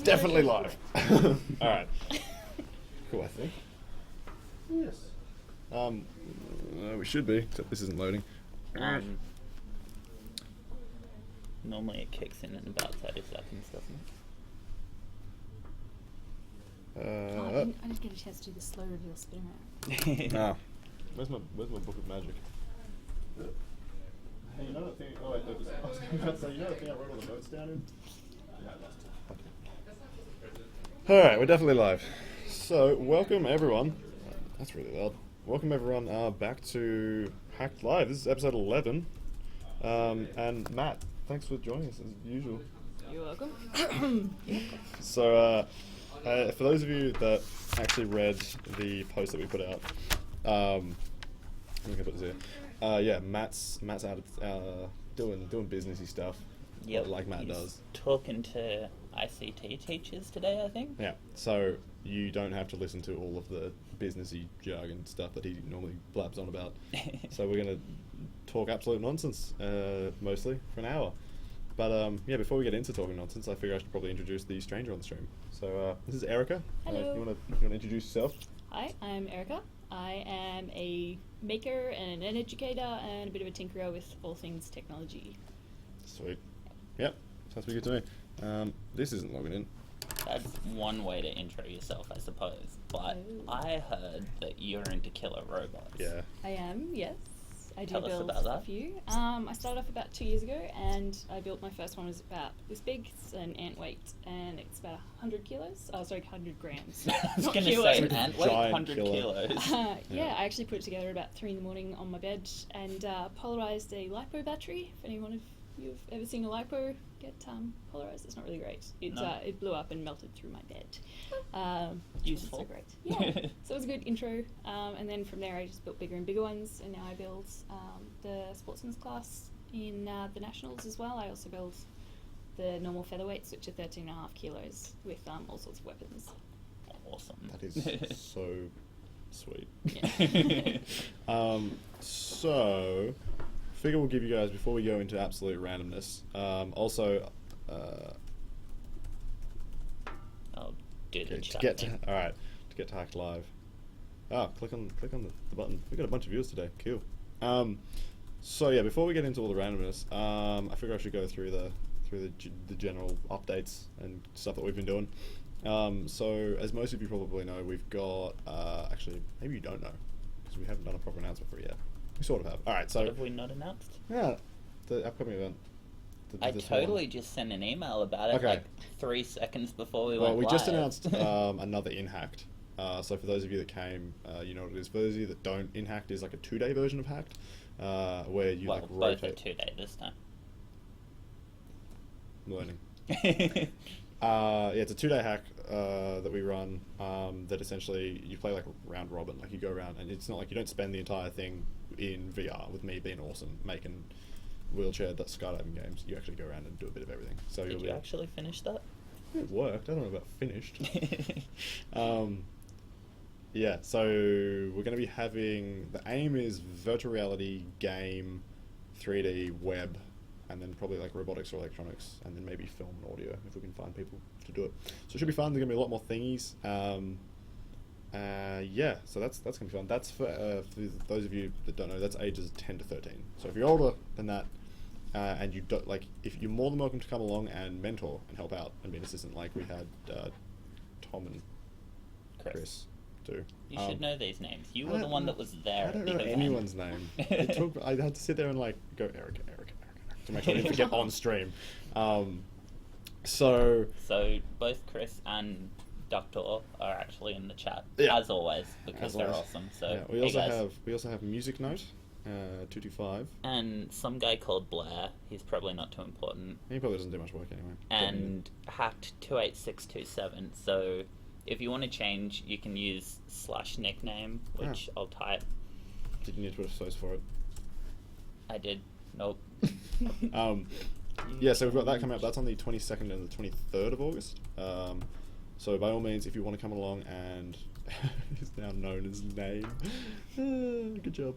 Definitely live. Alright. Cool, I think. Yes. We should be, except this isn't loading. Normally it kicks in about 30 seconds, doesn't it? I didn't get a chance to do the slow reveal spin around. Ah. Where's my book of magic? Hey, you know that thing? Oh wait, I was about to say, you know that thing I wrote all the notes down in? Yeah, I lost it. Alright, we're definitely live. So, welcome everyone. That's really loud. Welcome everyone back to HACT Live. This is episode 11. And Matt, thanks for joining us as usual. You're welcome. So, for those of you that actually read the post that we put out, I'm gonna put this here. Yeah, Matt's out doing businessy stuff. Yep, like Matt he's does. Talking to ICT teachers today, I think. Yeah, so you don't have to listen to all of the businessy jargon stuff that he normally blabs on about. So we're gonna talk absolute nonsense, mostly for an hour. But yeah, before we get into talking nonsense, I figure I should probably introduce the stranger on the stream. So this is Erica. Hello. You wanna introduce yourself? Hi, I'm Erica. I am a maker and an educator and a bit of a tinkerer with all things technology. Sweet. Yep, sounds pretty good to me. This isn't logging in. That's one way to intro yourself, I suppose. But Oh. I heard that you're into killer robots. Yeah. I am, yes. I do Tell us build about that. a few. I started off about 2 years ago, and I built my first one was about this big. It's an ant weight, and it's about 100 kilos. Oh, sorry, 100 grams. I was Not going to kilos. say, ant weight, Giant 100 killer. kilos. Yeah, I actually put it together about 3 in the morning on my bed and polarized a LiPo battery. If anyone of you have ever seen a LiPo get polarized, it's not really great. It, No. It blew up and melted through my bed. Useful. So great. Yeah. So it was a good intro. And then from there I just built bigger and bigger ones, and now I build the sportsman's class in the nationals as well. I also build the normal featherweights, which are 13.5 kilos with all sorts of weapons. Awesome. That is so sweet. Yeah. So, figure we'll give you guys, before we go into absolute randomness, also, I'll do the to chat get to, thing. alright, to get to HACT Live. Click on the button. We've got a bunch of viewers today. Cool. So yeah, before we get into all the randomness, I figure I should go through the general updates and stuff that we've been doing. So as most of you probably know, we've got actually maybe you don't know because we haven't done a proper announcement for it yet. We sort of have. All right, so What have we not announced? yeah, the upcoming event. I this totally one. just sent an email about it Okay. like 3 seconds before we Well, went we live. just announced another in HACT. So for those of you that came, you know what it is. For those of you that don't, in HACT is like a 2-day version of HACT, where you well, like both are rotate. 2-day this time. Learning. Yeah, it's a 2-day hack that we run. That essentially you play like round robin, like you go around, and it's not like you don't spend the entire thing in VR with me being awesome making wheelchair skydiving games. You actually go around and do a bit of everything. So Did you'll you be actually finish that? it worked. I don't know about finished. Yeah, so we're going to be having, the aim is virtual reality, game, 3D, web, and then probably like robotics or electronics, and then maybe film and audio if we can find people to do it. So it should be fun. There's going to be a lot more thingies. Yeah, so that's going to be fun. That's for those of you that don't know, that's ages 10 to 13. So if you're older than that, and you don't like, if you're more than welcome to come along and mentor and help out and be an assistant, like we had Tom and Chris do. You should know these names. You I were the don't one know- that was there. I don't at the know event. anyone's name. I had to sit there and like go Erica, to make sure I didn't forget on stream. So So both Chris and Doctor are actually in the chat, Yeah. as always, because As they're always. awesome. So yeah, we hey also guys. have Music Note 225. And some guy called Blair. He's probably not too important. He probably doesn't do much work anyway. And HACT 28627. So if you want to change, you can use /nickname, which I'll type. Did you need to put a source for it? I did. Nope. Yeah, so we've got that coming up. That's on the 22nd and the 23rd of August. So by all means, if you want to come along and is now known as Name. Good job.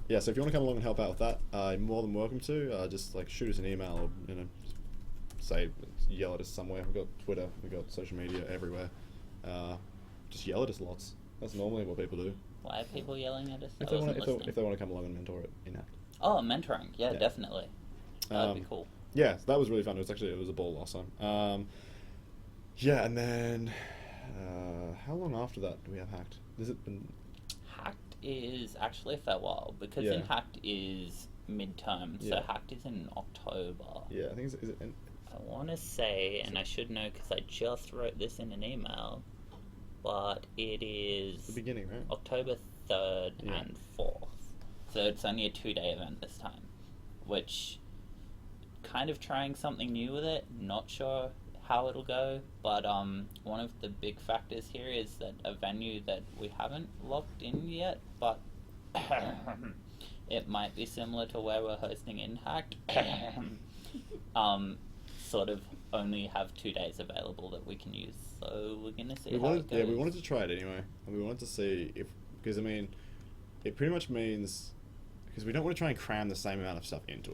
Yeah, so if you want to come along and help out with that, you're more than welcome to. Just like shoot us an email or just say, yell at us somewhere. We've got Twitter, we've got social media everywhere. Just yell at us lots. That's normally what people do. Why are people yelling at us? If they want to come along and mentor it in HACT. Oh, mentoring. Yeah, Yeah. definitely. That'd be cool. Yeah, so that was really fun. It was a ball last time. Yeah, and then how long after that do we have HACT? Has it been? HACT is actually a fair while because Yeah. in HACT is midterm, so Yeah. HACT is in October. Yeah, I think is it? I want to say, and I should know because I just wrote this in an email, but it is The beginning, right? October 3rd Yeah. and 4th. So it's only a 2-day event this time, which kind of trying something new with it. Not sure how it'll go, but one of the big factors here is that a venue that we haven't locked in yet, but it might be similar to where we're hosting in HACT. Sort of only have 2 days available that we can use, so we're gonna see how it goes. Yeah, we wanted to try it anyway, and we wanted to see if, because I mean, it pretty much means, because we don't want to try and cram the same amount of stuff into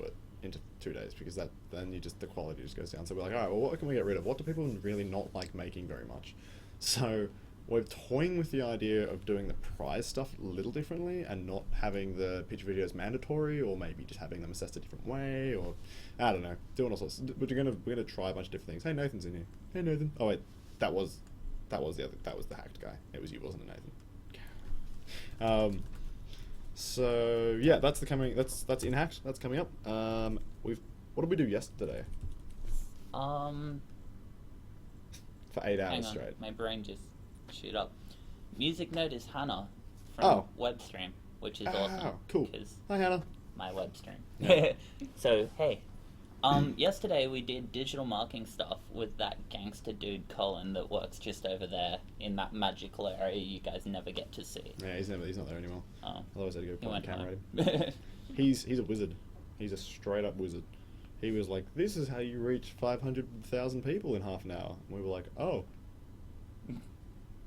2 days, because then the quality just goes down. So we're like, all right, well, what can we get rid of? What do people really not like making very much? So we're toying with the idea of doing the prize stuff a little differently and not having the picture videos mandatory, or maybe just having them assessed a different way, or I don't know, doing all sorts. But we're gonna try a bunch of different things. Hey, Nathan's in here. Hey, Nathan. Oh wait, that was the HACT guy. It was you, wasn't it, Nathan? So yeah, that's in HACT. That's coming up. What did we do yesterday for 8 Hang hours on, straight? my brain just shoot up. Music note is Hannah from Webstream, which is awesome. Cool. 'Cause Hi, Hannah. my Webstream. Yeah. So hey, yesterday we did digital marking stuff with that gangster dude Colin that works just over there in that magical area you guys never get to see. Yeah, he's not there anymore. Oh, Otherwise, I'd go he play went camera. home. He's a wizard. He's a straight up wizard. He was like, "This is how you reach 500,000 people in half an hour." And we were like, "Oh,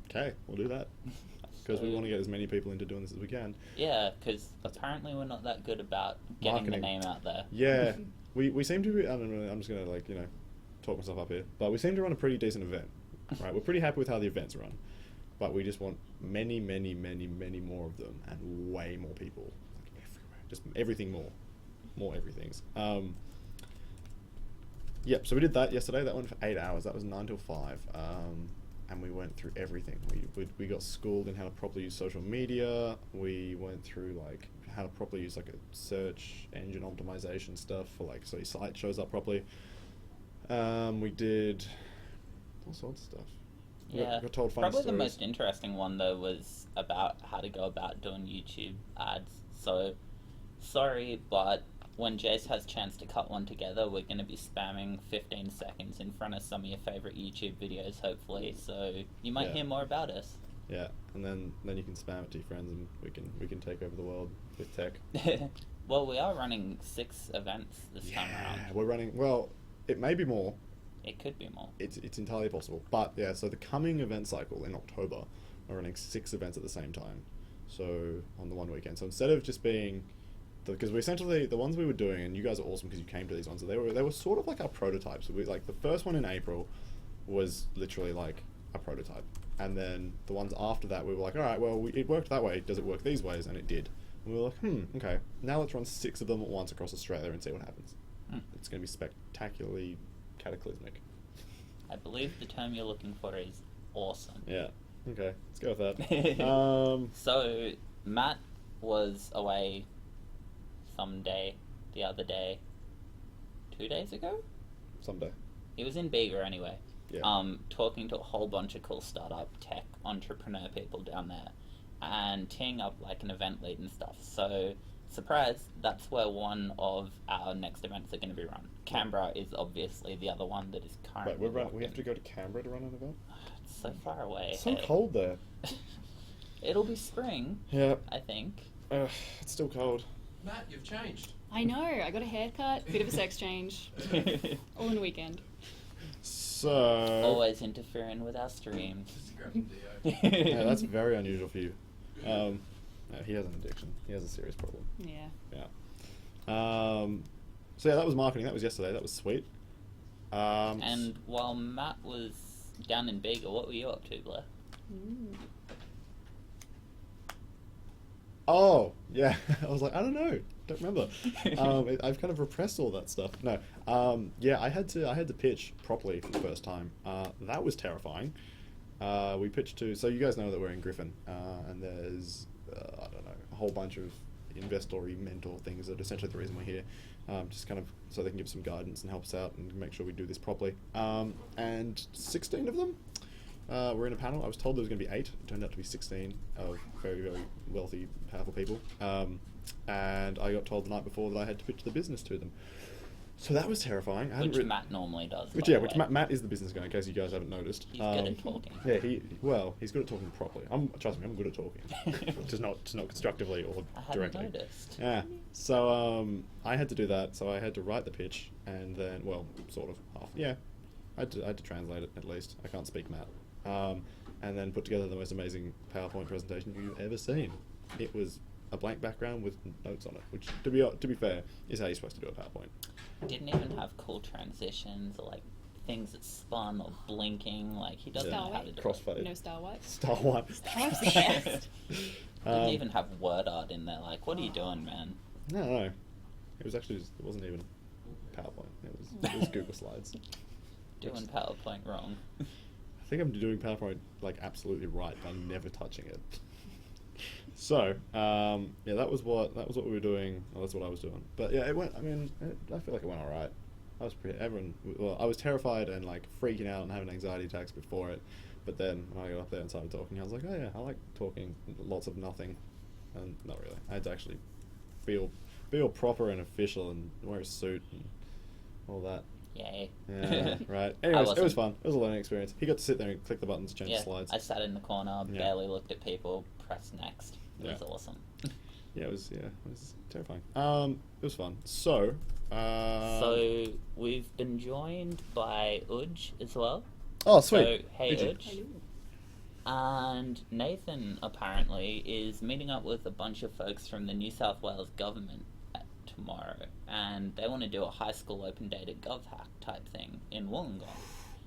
okay, we'll do that." Because we want to get as many people into doing this as we can. Yeah, because apparently we're not that good about getting Marketing. the name out there. Yeah, we seem to be. I don't know. I'm just gonna talk myself up here, but we seem to run a pretty decent event, right? We're pretty happy with how the events run, but we just want many, many, many, many more of them and way more people, like everywhere. Just everything more everything's. Yep. So we did that yesterday. That went for 8 hours. That was 9 till 5. And we went through everything. We got schooled in how to properly use social media. We went through how to properly use a search engine optimization stuff for so your site shows up properly. We did all sorts of stuff. Yeah, got told funny probably stories. the most interesting one though was about how to go about doing YouTube ads. So, sorry, but when Jace has a chance to cut one together, we're going to be spamming 15 seconds in front of some of your favorite YouTube videos, hopefully. So you might hear more about us. Yeah, and then you can spam it to your friends, and we can take over the world with tech. Well, we are running 6 events this time around. We're running. Well, it may be more. It could be more. It's entirely possible. But yeah, so the coming event cycle in October, we're running 6 events at the same time. So on the one weekend. So instead of just being, because we essentially, the ones we were doing, and you guys are awesome because you came to these ones. So they were sort of like our prototypes. So the first one in April was literally like a prototype, and then the ones after that we were like, all right, well it worked that way. Does it work these ways? And it did. And we were like, okay, now let's run 6 of them at once across Australia and see what happens. It's going to be spectacularly cataclysmic. I believe the term you're looking for is awesome. Yeah. Okay. Let's go with that. So Matt was away someday, the other day, 2 days ago? Someday. He was in Bega anyway. Yeah. Talking to a whole bunch of cool startup tech entrepreneur people down there and teeing up an event lead and stuff. So, surprise, that's where one of our next events are going to be run. Canberra is obviously the other one that is currently We have to go to Canberra to run an event? It's so far away. It's so cold there. It'll be spring, Yeah. I think. It's still cold. Matt, you've changed. I know. I got a haircut, bit of a sex change, all in a weekend. So... Always interfering with our streams. Just grab the Dio. Yeah, that's very unusual for you. No, he has an addiction. He has a serious problem. Yeah. Yeah. So yeah, that was marketing. That was yesterday. That was sweet. And while Matt was down in Bega, what were you up to, Blair? Oh, yeah. I was like, I don't know. Don't remember. I've kind of repressed all that stuff. No. Yeah, I had to pitch properly for the first time. That was terrifying. We pitched to... So you guys know that we're in Griffin, and there's, I don't know, a whole bunch of investor-y mentor things that are essentially the reason we're here. Just kind of so they can give some guidance and help us out and make sure we do this properly. And 16 of them were in a panel. I was told there was going to be 8. It turned out to be 16 of very, very wealthy, powerful people. And I got told the night before that I had to pitch the business to them. So that was terrifying. Which Matt normally does. Which Matt is the business guy, in case you guys haven't noticed. He's good at talking. Yeah, he's good at talking properly. Trust me, I'm good at talking. just not constructively or directly. I hadn't noticed. Yeah. So I had to do that. So I had to write the pitch, and then, well, sort of half. Yeah, I had to translate it at least. I can't speak Matt. And then put together the most amazing PowerPoint presentation you've ever seen. It was a blank background with notes on it, which, to be fair, is how you're supposed to do a PowerPoint. Didn't even have cool transitions or like things that spun or blinking. Like he doesn't know how to do Crossfade. No Star White. Star White. Star White's the best. Didn't even have word art in there. Like, what are you doing, man? No. It was actually it wasn't even PowerPoint. It was Google Slides. Doing PowerPoint wrong. I think I'm doing PowerPoint like absolutely right by never touching it. So, yeah, that was what we were doing. Well, that's what I was doing. But yeah, it went. I mean, I feel like it went all right. I was terrified and like freaking out and having anxiety attacks before it. But then when I got up there and started talking, I was like, oh yeah, I like talking lots of nothing, and not really. I had to actually feel proper and official and wear a suit and all that. Yay. Yeah, right. Anyways, it was fun. It was a learning experience. He got to sit there and click the buttons, change the slides. I sat in the corner, barely looked at people, pressed next. It was awesome. Yeah, it was terrifying. It was fun. So, so we've been joined by Uj as well. Oh, sweet. So, hey Uj. And Nathan apparently is meeting up with a bunch of folks from the New South Wales government tomorrow, and they want to do a high school open data GovHack type thing in Wollongong.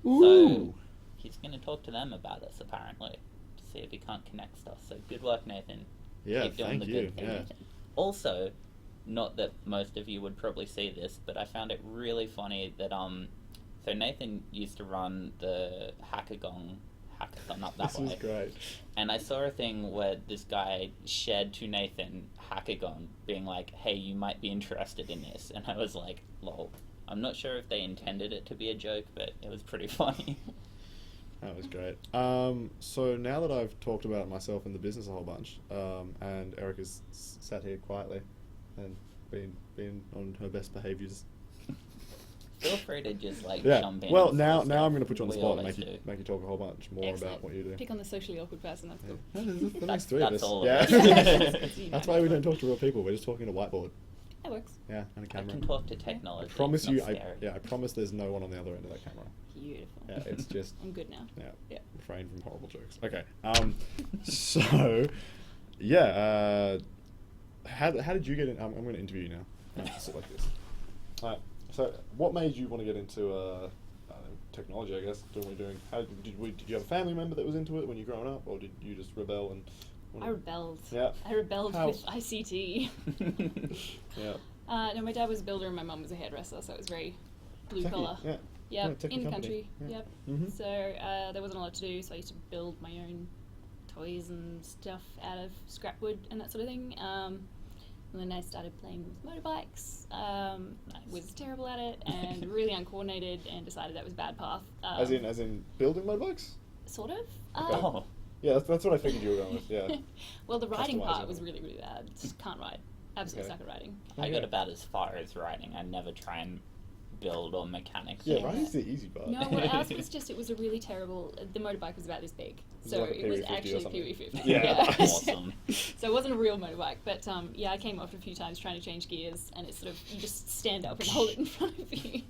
So he's going to talk to them about us apparently to see if he can't connect stuff. So good work, Nathan. Yeah, keep doing thank the you. good thing. Yeah. Also, not that most of you would probably see this, but I found it really funny that so Nathan used to run the hackathon up that way. This is great. And I saw a thing where this guy shared to Nathan hackathon being like, hey, you might be interested in this. And I was like, lol. I'm not sure if they intended it to be a joke, but it was pretty funny. That was great. So now that I've talked about myself and the business a whole bunch, and Erica's sat here quietly and been on her best behaviours. Feel free to just jump in. Well, now I'm going to put you on the We spot and always make you talk a whole bunch more Excellent. about what you do. Pick on the socially awkward person. That's cool. Yeah. The next three of us. That's all Yeah. of us. That's why we don't talk to real people. We're just talking to a whiteboard. That works. Yeah, and a I camera. can talk to technology. I promise it's you. not scary. I promise there's no one on the other end of that camera. Beautiful. Yeah, it's just. I'm good now. Yeah. Refrain from horrible jokes. Okay. So, yeah. How did you get in? I'm going to interview you now. Sit like this. So, what made you want to get into technology? I guess doing what you're doing. Did you have a family member that was into it when you were growing up, or did you just rebel and? I rebelled. Yeah. I rebelled with ICT. Yeah. No, my dad was a builder and my mum was a hairdresser, so it was very blue Techie, collar. Yeah. Yep, techie in the company. country. Yeah. Yep. Mhm. So there wasn't a lot to do, so I used to build my own toys and stuff out of scrap wood and that sort of thing. And then I started playing with motorbikes. Was terrible at it and really uncoordinated, and decided that was a bad path. As in building motorbikes? Sort of. Oh. Yeah, that's what I figured you were going with. Yeah. Well, the riding Customising part was it. really, really bad. Just can't ride. Absolutely Okay. suck at riding. I got about as far as riding. I never try and build or mechanics. Yeah, Yeah. riding's the easy part. No, well, ours was just, it was a really terrible, the motorbike was about this big. Was it So like a it was PW50 or actually something? PW50. Yeah. Awesome. So it wasn't a real motorbike, but yeah, I came off a few times trying to change gears, and it's sort of, you just stand up and hold it in front of you.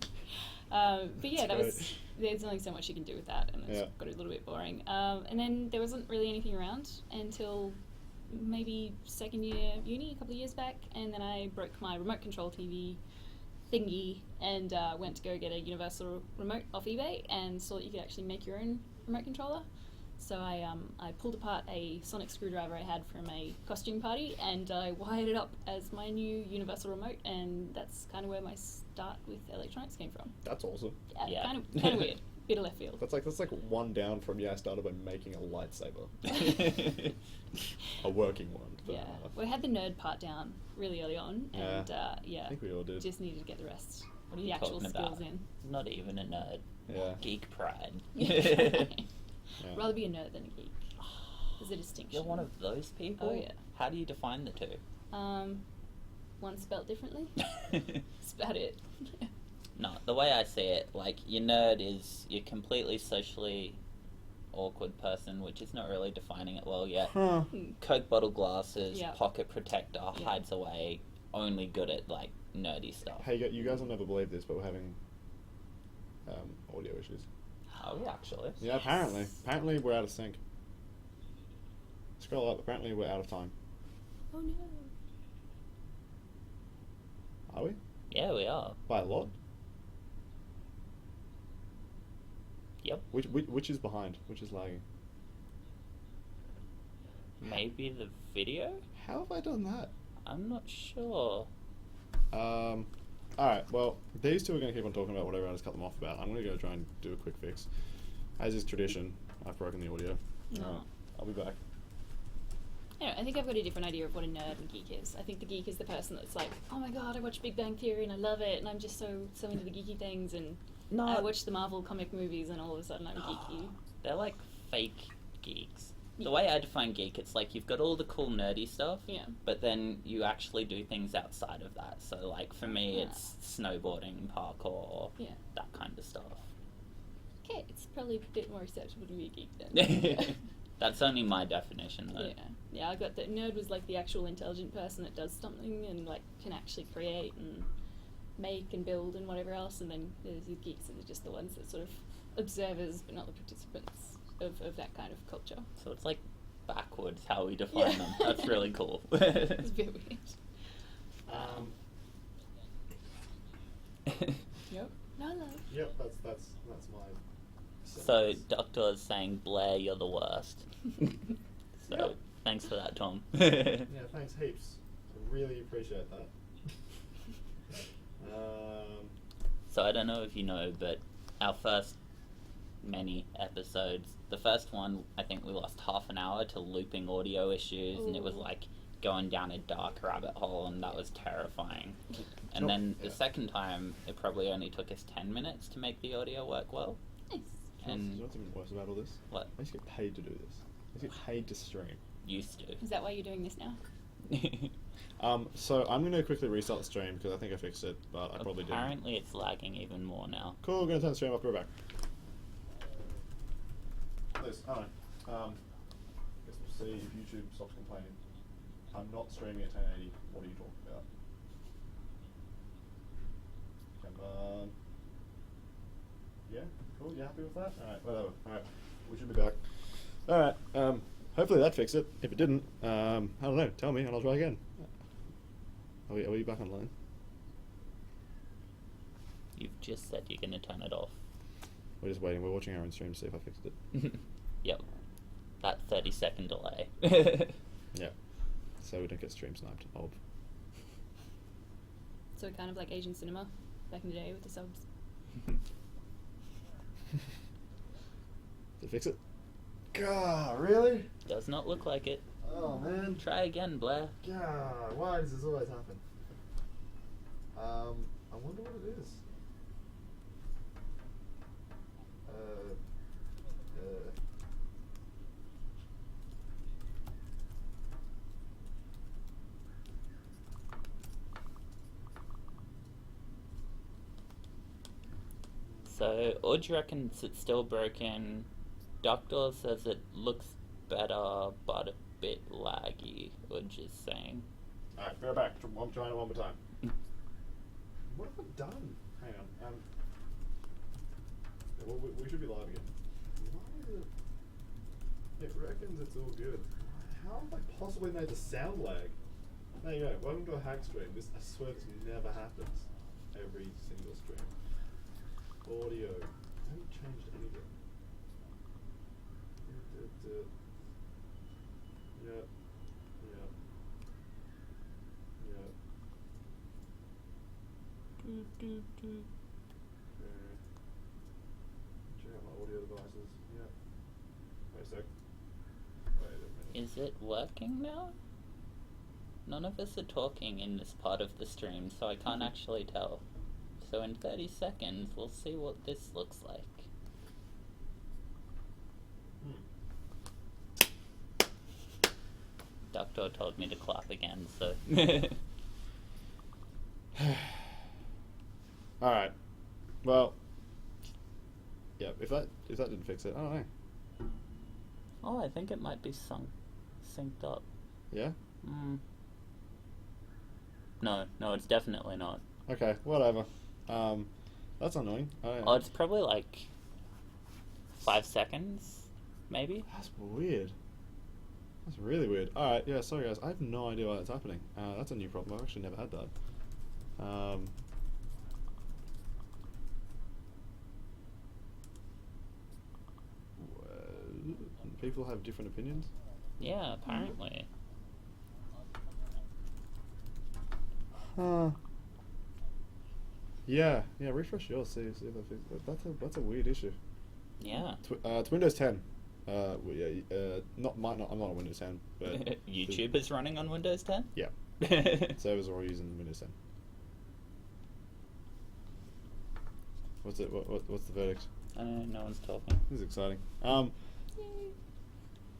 But yeah, there's only so much you can do with that, and it's got a little bit boring. And then there wasn't really anything around until maybe second year uni, a couple of years back, and then I broke my remote control TV thingy and went to go get a universal remote off eBay and saw that you could actually make your own remote controller. So I pulled apart a sonic screwdriver I had from a costume party and I wired it up as my new universal remote, and that's kind of where my start with electronics came from. That's awesome. Yeah. Kind of weird. Bit of left field. That's like one down from I started by making a lightsaber, a working one. But, Yeah, we had the nerd part down really early on, and I think we all did. just needed to get the rest, What are the you actual talking skills about? in. Not even a nerd. Yeah. Geek pride. Yeah. Rather be a nerd than a geek. There's a distinction. You're one of those people? Oh, yeah. How do you define the two? One spelled differently. That's about it. No, the way I see it, like, your nerd is your completely socially awkward person, which is not really defining it well yet. Huh. Coke bottle glasses, Yeah. pocket protector, Yeah. hides away, only good at, like, nerdy stuff. Hey, you guys will never believe this, but we're having audio issues. Are we actually? Yeah, apparently we're out of sync. Scroll up. Apparently we're out of time. Oh no. Are we? Yeah, we are. By a lot. Yep. Which is behind? Which is lagging? Maybe the video? How have I done that? I'm not sure. Alright, well, these two are going to keep on talking about whatever I just cut them off about. I'm going to go try and do a quick fix. As is tradition, I've broken the audio. No. Alright, I'll be back. Anyway, I think I've got a different idea of what a nerd and geek is. I think the geek is the person that's like, oh my god, I watch Big Bang Theory and I love it, and I'm just so into the geeky things, and No. I watch the Marvel comic movies, and all of a sudden I'm geeky. They're like fake geeks. The Yeah. way I define geek, it's like you've got all the cool nerdy stuff, Yeah. but then you actually do things outside of that. So, like, for me, Yeah. it's snowboarding, parkour, Yeah. that kind of stuff. Okay, it's probably a bit more acceptable to be a geek then. That's only my definition, though. Yeah, yeah. I got that. Nerd was like the actual intelligent person that does something and like can actually create and make and build and whatever else. And then there's the geeks that are just the ones that sort of observers but not the participants of that kind of culture. So it's like backwards how we define Yeah. them. That's really cool. It's a bit weird. Yep. No, no. Yep, that's my. So Doctor is saying, Blair, you're the worst. So Yep. thanks for that, Tom. Yeah, thanks heaps. I really appreciate that. So I don't know if you know, but our first many episodes, the first one, I think we lost half an hour to looping audio issues, and it was Ooh. like going down a dark rabbit hole, and that was terrifying. And Oh, then the yeah. second time, it probably only took us 10 minutes to make the audio work well. Nice. You know And what's even worse about all this? what? I used to get paid to do this. I used to get paid to stream. Used to. Is that why you're doing this now? So I'm going to quickly restart the stream because I think I fixed it, but I probably didn't. Apparently it's lagging even more now. Cool, we're going to turn the stream off. We're back. Liz, guess we'll see if YouTube stops complaining. I'm not streaming at 1080. What are you talking about? Come on. Yeah, cool. You happy with that? Alright, whatever. Alright, we should be back. Alright, hopefully that fixed it. If it didn't, I don't know. Tell me and I'll try again. Are we back online? You've just said you're going to turn it off. We're just waiting. We're watching our own stream to see if I fixed it. Yep. That 30-second delay. Yeah. So we don't get stream sniped. Ob. So kind of like Asian cinema back in the day with the subs. Did it fix it? God, really? Does not look like it. Oh man. Try again, Blair. God, why does this always happen? I wonder what it is. So, Udge reckons it's still broken. Doctor says it looks better, but a bit laggy, Udge is saying. Alright, we're back. I'm trying it one more time. What have I done? Hang on. Yeah, well, we should be live again. Why is it? It reckons it's all good. How have I possibly made the sound lag? There you go. Welcome to a hack stream. I swear this never happens. every single stream. Audio. I haven't changed anything. Yep. Yep. Yep. Okay. Check out my audio devices. Yep. Wait a sec. Wait a minute. Is it working now? None of us are talking in this part of the stream, so I can't actually tell. So in 30 seconds, we'll see what this looks like. Doctor told me to clap again, so... Alright. Well. Yeah, if that didn't fix it, I don't know. Oh, I think it might be synced up. Yeah? No, it's definitely not. Okay, whatever. That's annoying. Oh, it's probably like 5 seconds, maybe? That's weird. That's really weird. Alright, yeah, sorry guys. I have no idea why that's happening. That's a new problem. I've actually never had that. People have different opinions? Yeah, apparently. Yeah, refresh yours, see if that fixes it. That's a weird issue. Yeah. It's Windows 10. I'm not on Windows 10, but YouTube is running on Windows 10? Yeah. Servers are all using Windows 10. What's it? What's the verdict? No one's talking. This is exciting. I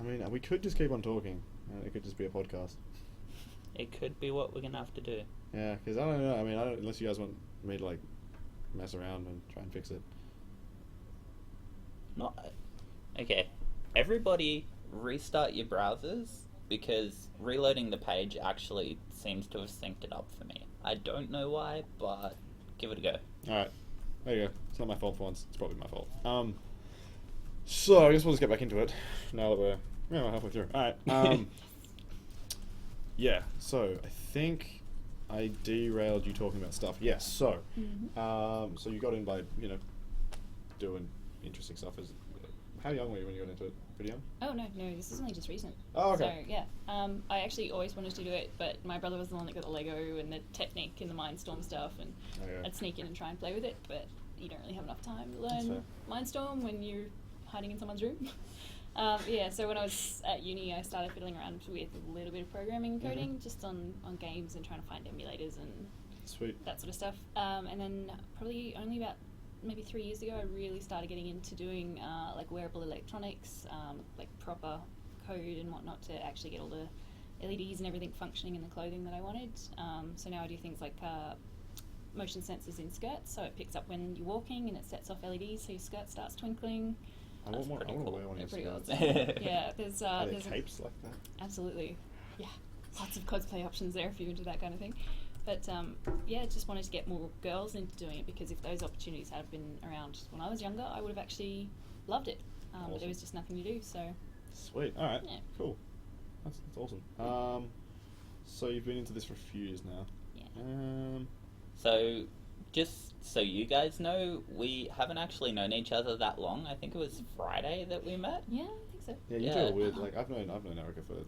mean, we could just keep on talking. It could just be a podcast. It could be what we're gonna have to do. Yeah, because I don't know. I mean, unless you guys want me to like mess around and try and fix it. Okay. Everybody, restart your browsers because reloading the page actually seems to have synced it up for me. I don't know why, but give it a go. All right, there you go. It's not my fault for once. It's probably my fault. So I guess we'll just get back into it now that we're halfway through. All right. Yeah. So I think I derailed you talking about stuff. Yes. So, so you got in by doing interesting stuff. How young were you when you got into it? Pretty young? Oh, no, this is only just recent. Oh, okay. So, yeah. I actually always wanted to do it, but my brother was the one that got the Lego and the Technic and the Mindstorm stuff, and I'd sneak in and try and play with it, but you don't really have enough time to learn Mindstorm when you're hiding in someone's room. Yeah, so when I was at uni, I started fiddling around with a little bit of programming and coding, just on games and trying to find emulators and that sort of stuff. And then probably only about maybe 3 years ago, I really started getting into doing like wearable electronics, like proper code and whatnot to actually get all the LEDs and everything functioning in the clothing that I wanted. So now I do things like motion sensors in skirts, so it picks up when you're walking and it sets off LEDs so your skirt starts twinkling. I want to wear one of your skirts. Awesome. Yeah, there's capes like that. Absolutely, yeah, lots of cosplay options there if you're into that kind of thing. But yeah, just wanted to get more girls into doing it because if those opportunities had been around when I was younger, I would have actually loved it. But there was just nothing to do. So sweet. All right. Yeah. Cool. That's awesome. So you've been into this for a few years now. Yeah. So just so you guys know, we haven't actually known each other that long. I think it was Friday that we met. Yeah, I think so. Yeah, you do a weird. Like I've known Erica for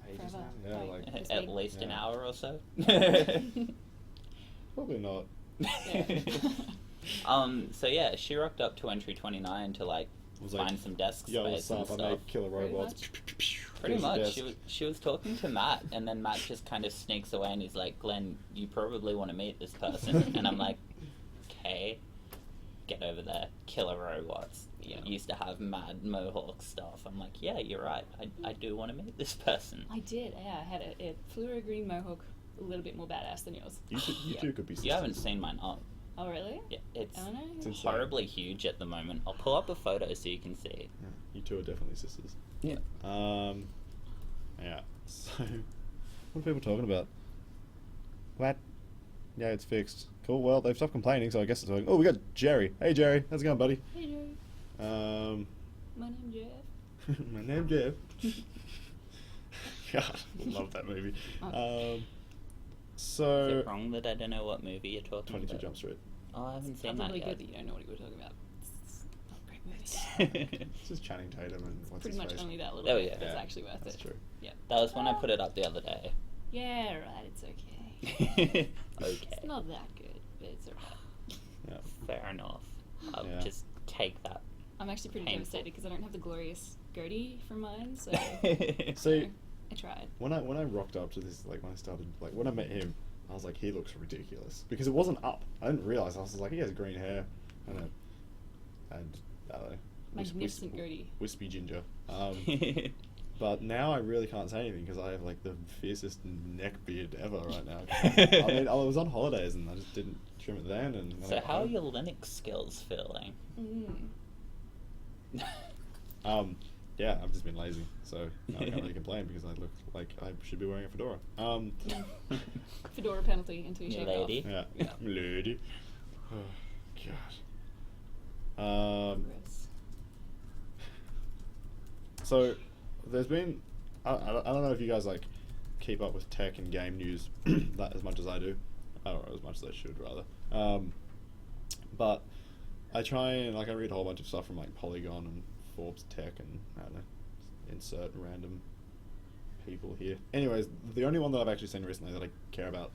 ages Forever. now. Yeah, Right. like At least an hour or so. probably not. So yeah, she rocked up to entry 29 to like find some desk space what's and up? stuff. I make killer robots. Pretty much. She was talking to Matt, and then Matt just kind of sneaks away, and he's like, "Glenn, you probably want to meet this person." And I'm like, "Okay, get over there, killer robots." You know, used to have mad mohawk stuff. I'm like, "Yeah, you're right. I do want to meet this person." I did. Yeah, I had a fluoro green mohawk, a little bit more badass than yours. You two could be sisters. You haven't seen mine up. Oh really? Yeah, it's It's horribly huge at the moment. I'll pull up a photo so you can see. Yeah, you two are definitely sisters. Yeah. Yeah. So, what are people talking about? What? Yeah, it's fixed. Cool. Well, they've stopped complaining, so I guess it's working. Oh, we got Jerry. Hey, Jerry. How's it going, buddy? Hey Jerry. My name's Jeff. My name's Jeff. God, love that movie. Is So, it wrong that I don't know what movie you're talking 22 about? Jump Street. Oh, I haven't seen that Probably yet. good that you don't know what we're talking about. It's not a great movie. It's just Channing Tatum and what's Pretty his much face. only that little Oh, bit yeah. that's Yeah, actually worth That's it. true. Yeah. That was when I put it up the other day. Yeah, right. It's okay. Okay. It's not that good, but it's alright. Yeah. Fair enough. I'll Yeah. just take that. I'm actually pretty Painful. devastated because I don't have the glorious goatee from mine, so See, I tried. when I rocked up to this, like when I started, like when I met him, I was like, he looks ridiculous because it wasn't up. I didn't realize. I was just like, he has green hair and I don't know, Magnificent goatee. wispy ginger. But now I really can't say anything because I have like the fiercest neck beard ever right now. I mean, I was on holidays and I just didn't trim it then. And when I So got how are home- your Linux skills feeling? Yeah, I've just been lazy, so I can't really complain because I look like I should be wearing a fedora. Fedora penalty until you shave it off. Lady. Yeah, Yeah. lady. Oh, God. Gross. So there's been I don't know if you guys like keep up with tech and game news that as much as I do. I don't know, as much as I should rather. But I try and like I read a whole bunch of stuff from like Polygon and Forbes Tech and I don't know, insert random people here. Anyways, the only one that I've actually seen recently that I care about,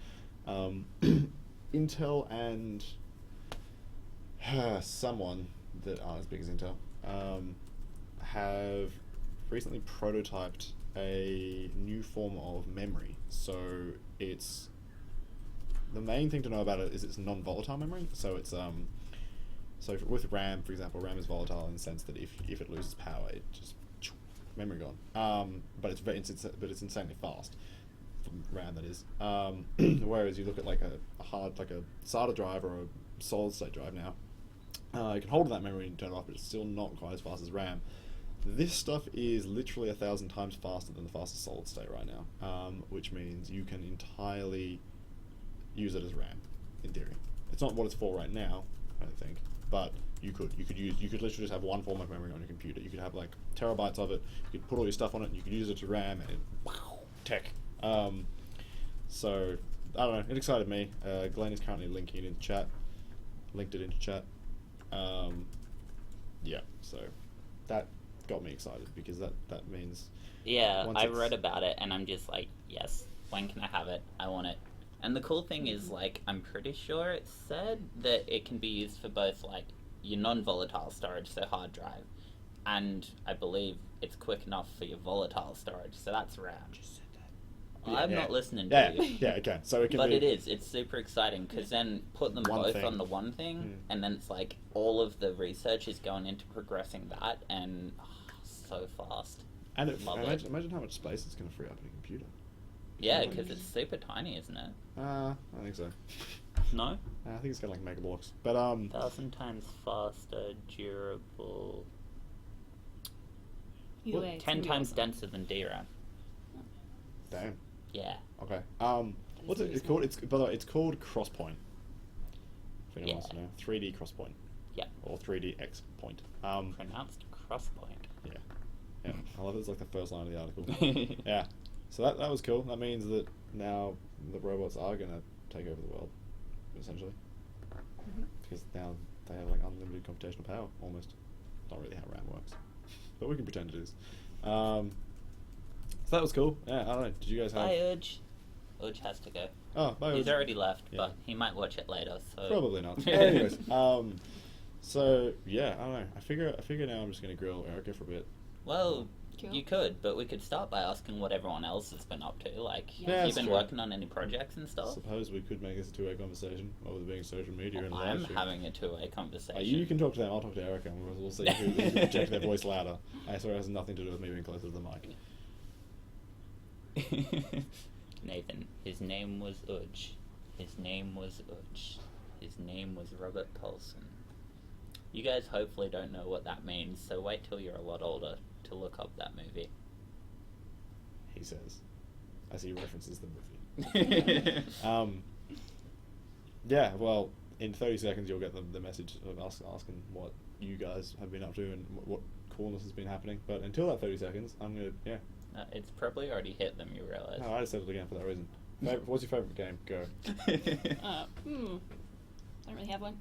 Intel and someone that aren't as big as Intel have recently prototyped a new form of memory. So it's the main thing to know about it is it's non-volatile memory. So it's with RAM, for example, RAM is volatile in the sense that if it loses power, it just memory gone. But it's insanely fast. RAM, that is. Whereas you look at like a hard, like a SATA drive or a solid state drive now, you can hold that memory and turn it off, but it's still not quite as fast as RAM. This stuff is literally 1,000 times faster than the fastest solid state right now, which means you can entirely use it as RAM, in theory. It's not what it's for right now, I don't think, but you could literally just have one form of memory on your computer. You could have like terabytes of it. You could put all your stuff on it, and you could use it to RAM, and tech. So I don't know. It excited me. Glenn is currently linking it in chat. Linked it into chat. Yeah. So that got me excited because that means Yeah, once I it's- read about it and I'm just like, yes, when can I have it? I want it. And the cool thing is, like, I'm pretty sure it said that it can be used for both, like, your non-volatile storage, so hard drive, and I believe it's quick enough for your volatile storage, so that's RAM. I'm Yeah. not listening Yeah, to you. yeah, okay. So it can But be. it is. It's super exciting because then put them One both thing. on the one thing, and then it's like all of the research is going into progressing that, and so fast. And it, Love imagine how much space it's going to free up in a computer. Yeah, Like- because it's super tiny, isn't it? I think so. No? I think it's got like mega blocks. But 1,000 times faster, durable. Either What? way, it's 10 gonna be times awesome. denser than DRAM. damn. Yeah. Okay. What's it? really It's called. It's by the way. It's called Crosspoint. If anyone wants to Yeah. know, 3D Crosspoint. Yeah. Or 3DX point. Pronounced crosspoint. Yeah. Yeah. I love it. It's like the first line of the article. Yeah. So that was cool. That means that now the robots are gonna take over the world, essentially, because now they have like unlimited computational power almost. Not really how RAM works, but we can pretend it is. So that was cool. Yeah. I don't know. Did you guys have? Bye, Urge. Urge has to go. Oh, bye. He's Urge. already left, Yeah. but he might watch it later, so... Probably not. Anyways, so yeah, I don't know. I figure now I'm just gonna grill Erica for a bit. Well, Cool. you could, but we could start by asking what everyone else has been up to. Like, Yeah, have that's you been true. working on any projects and stuff? Suppose we could make this a two-way conversation, or with it being social media and I'm live stream. having a two-way conversation. You can talk to them. I'll talk to Erica, and we'll see who can project their voice louder. I swear it has nothing to do with me being closer to the mic. Nathan, his name was Udge. His name was Udge. His name was Robert Paulson. You guys hopefully don't know what that means, so wait till you're a lot older to look up that movie. He says, as he references the movie. Yeah, well, in 30 seconds you'll get the message of us asking what you guys have been up to and what coolness has been happening. But until that 30 seconds, I'm gonna, yeah. It's probably already hit them, you realize. No, I just said it again for that reason. What's your favourite game? Go. I don't really have one.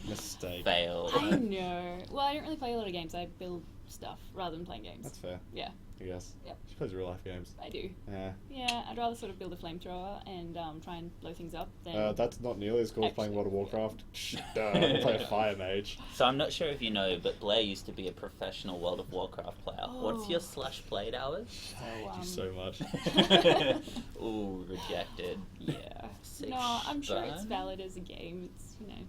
Mistake. Fail. I know. Well, I don't really play a lot of games. I build stuff rather than playing games. That's fair, Yeah, I guess. Yep. She plays real life games. I do. Yeah. Yeah, I'd rather sort of build a flamethrower and try and blow things up than... That's not nearly as cool as playing Actually, World of Warcraft. Duh, I can play a fire mage. So I'm not sure if you know, but Blair used to be a professional World of Warcraft player. What's your Oh. /played hours? Thank you so much. Ooh, rejected. Yeah. Six No, I'm sure it's burn? valid as a game. It's, you know,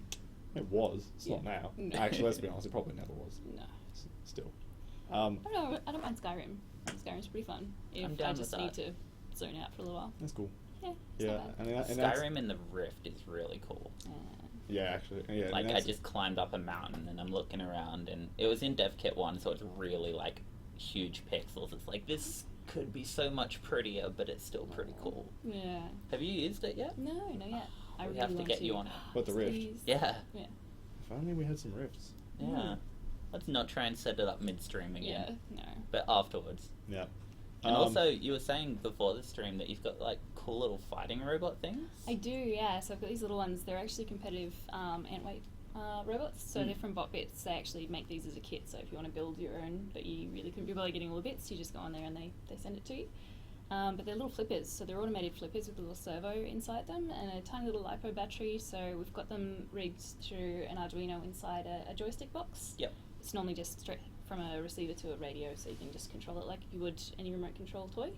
It was. It's not Yeah. now. No. Actually, let's be honest, it probably never was. no. Still. I don't know, I don't mind Skyrim. Skyrim's pretty fun. If I'm down I with just that. need to zone out for a little while. That's cool. Yeah, it's Yeah, not bad. and that's, Skyrim in the Rift is really cool. yeah, actually, yeah. Like, and I that's- just climbed up a mountain and I'm looking around, and it was in Dev Kit 1, so it's really, like, huge pixels. It's like, this could be so much prettier, but it's still pretty cool. Yeah. Have you used it yet? No, not yet. I We really have to want get you on it. What, the Rift? Please. Yeah. Yeah. If only we had some rifts. Yeah. Let's not try and set it up midstream Yeah, again. no. But afterwards. Yeah. And also, you were saying before the stream that you've got, like, cool little fighting robot things? I do, yeah. So I've got these little ones. They're actually competitive ant weight robots. So they're from Bot Bits. They actually make these as a kit. So if you want to build your own, but you really couldn't be bothered getting all the bits, you just go on there and they send it to you. But they're little flippers. So they're automated flippers with a little servo inside them and a tiny little LiPo battery. So we've got them rigged through an Arduino inside a joystick box. Yep. It's normally just straight from a receiver to a radio, so you can just control it like you would any remote control toy.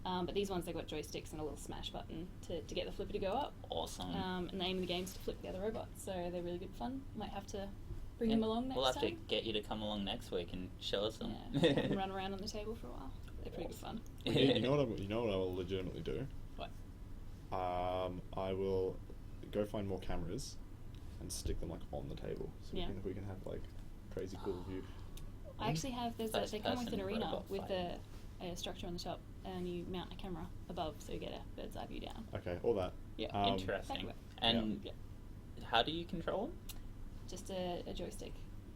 But these ones, they've got joysticks and a little smash button to get the flipper to go up. Awesome. And the aim of the game is to flip the other robot, so they're really good fun. Might have to bring them along next We'll have time. to get you to come along next week and show us them. Yeah, have them run around on the table for a while. They're pretty good fun. You know what I will legitimately do? What? I will go find more cameras and stick them like on the table, so Yeah. we can have like crazy cool view. I actually have, they come with an First-person arena robot with fighting. a structure on the top, and you mount a camera above, so you get a bird's eye view down. Okay, all that. Yeah. Interesting. Exactly. And Yeah. how do you control them? Just a joystick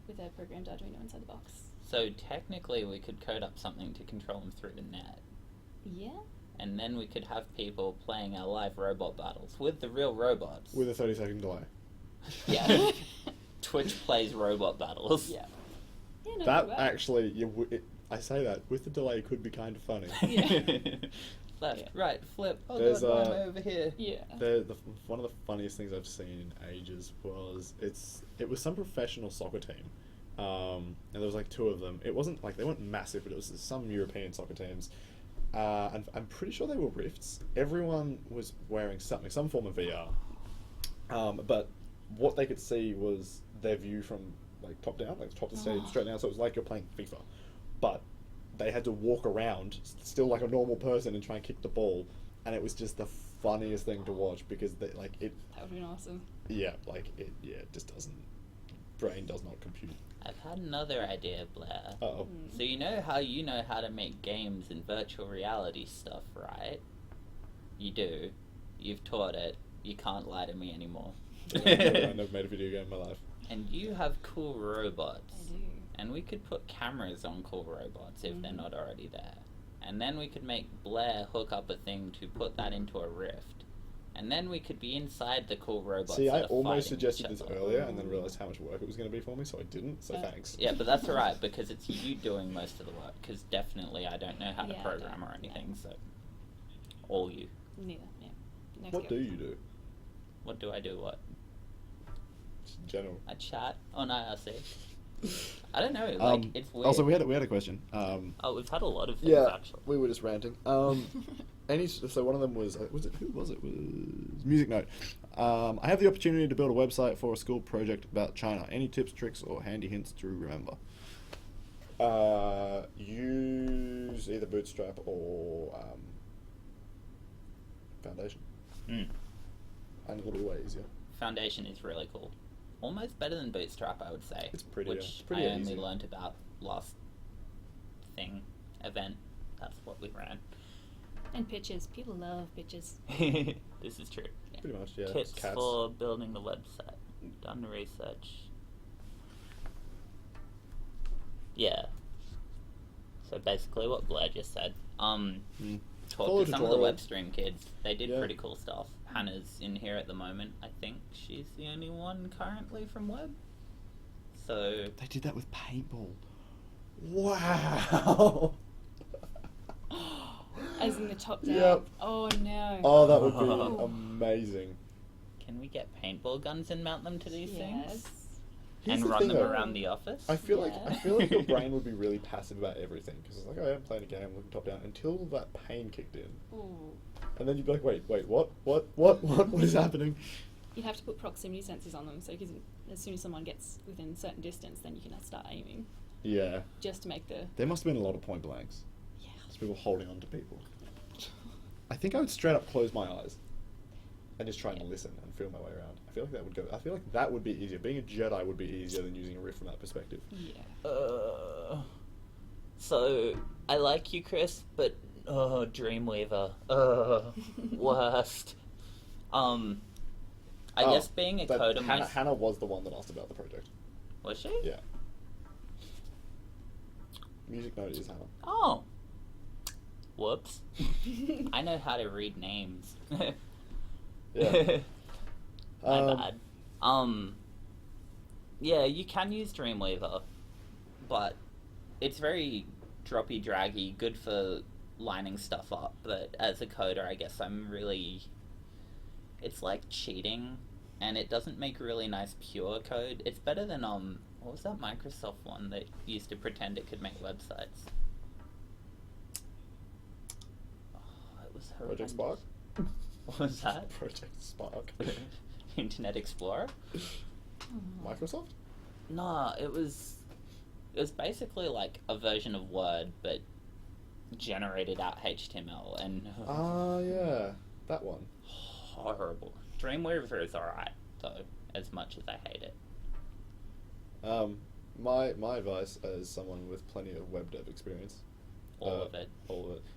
with a programmed Arduino inside the box. So technically we could code up something to control them through the net. Yeah. And then we could have people playing our live robot battles with the real robots. With a 30-second delay. Yeah. Twitch plays robot battles. Yeah. Yeah, no, That well. actually, I say that with the delay could be kind of funny. Yeah. Left, Yeah. right, flip. Oh There's, god, why am I over here? Yeah. One of the funniest things I've seen in ages was it was some professional soccer team, and there was like two of them. It wasn't like they weren't massive, but it was some European soccer teams, and I'm pretty sure they were Rifts. Everyone was wearing some form of VR, but what they could see was their view from like top down, like top of the stadium Oh. straight down. So it was like you're playing FIFA, but they had to walk around still like a normal person and try and kick the ball, and it was just the funniest thing to watch because it That would have been awesome. it just doesn't, brain does not compute. I've had another idea, Blair. Uh-oh. So you know how to make games and virtual reality stuff, right? You do. You've taught it. You can't lie to me anymore. I've never made a video game in my life. And you have cool robots. I do. And we could put cameras on cool robots if they're Mhm. not already there. And then we could make Blair hook up a thing to put that into a rift. And then we could be inside the cool robots. See, I that are almost fighting suggested each this other. earlier and then realised how much work it was going to be for me, so I didn't, so thanks. Yeah, but that's alright because it's you doing most of the work. Because definitely I don't know how to Yeah, I program don't, or anything, yeah. so. All you. Neither, yeah. No What do skill. you do? What do I do? What? Just in general. I chat on IRC. I don't know, like, it's weird. Also, we had a question. Oh, we've had a lot of things Yeah, actually. we were just ranting. So one of them was who was it? It was Music Note. I have the opportunity to build a website for a school project about China. Any tips, tricks, or handy hints to remember? Use either Bootstrap or Foundation, Mm. and it'll be way easier. Foundation is really cool. Almost better than Bootstrap, I would say. It's pretty, Which it's pretty I only easy. learnt about last event. That's what we ran. And pictures. People love pictures. This is true. Pretty much, yeah. Tips Cats. for building the website. Done research. Yeah. So basically what Blair just said. Mm. talk Follow to some of the tutorial. web stream kids. They did Yeah. pretty cool stuff. Hannah's in here at the moment. I think she's the only one currently from web. So They did that with paintball. Wow. As in the top down. Yep. Oh no. Oh, that would Oh. be amazing. can we get paintball guns and mount them to these Yes. things? Here's And the run thing, them though. around the office? I feel Yeah. like your brain would be really passive about everything because it's like, oh, I'm playing a game, looking top down, until that pain kicked in, Ooh. and then you'd be like, wait, what is happening? You'd have to put proximity sensors on them, so cause as soon as someone gets within a certain distance, then you can start aiming, Yeah, just to make the. there must have been a lot of point blanks. Yeah. Just people holding on to people. I think I would straight up close my eyes and just try and listen and feel my way around. I feel like that would go. I feel like that would be easier. Being a Jedi would be easier than using a rift from that perspective. Yeah. So, I like you, Chris, but, Dreamweaver. Worst. I Oh, guess being a that coder Hannah was the one that asked about the project. Was she? Yeah. Music note is Hannah. Oh. Whoops. I know how to read names. Yeah. My bad. Yeah, you can use Dreamweaver, but it's very droppy draggy, good for lining stuff up, but as a coder I guess it's like cheating, and it doesn't make really nice pure code. It's better than what was that Microsoft one that used to pretend it could make websites? Oh, it was Project horrendous. Spark? What was that? Project Spark. Internet Explorer? Microsoft? Nah, it was basically like a version of Word, but generated out HTML, and Yeah. That one. horrible. Dreamweaver is alright, though, as much as I hate it. My advice as someone with plenty of web dev experience, All of it.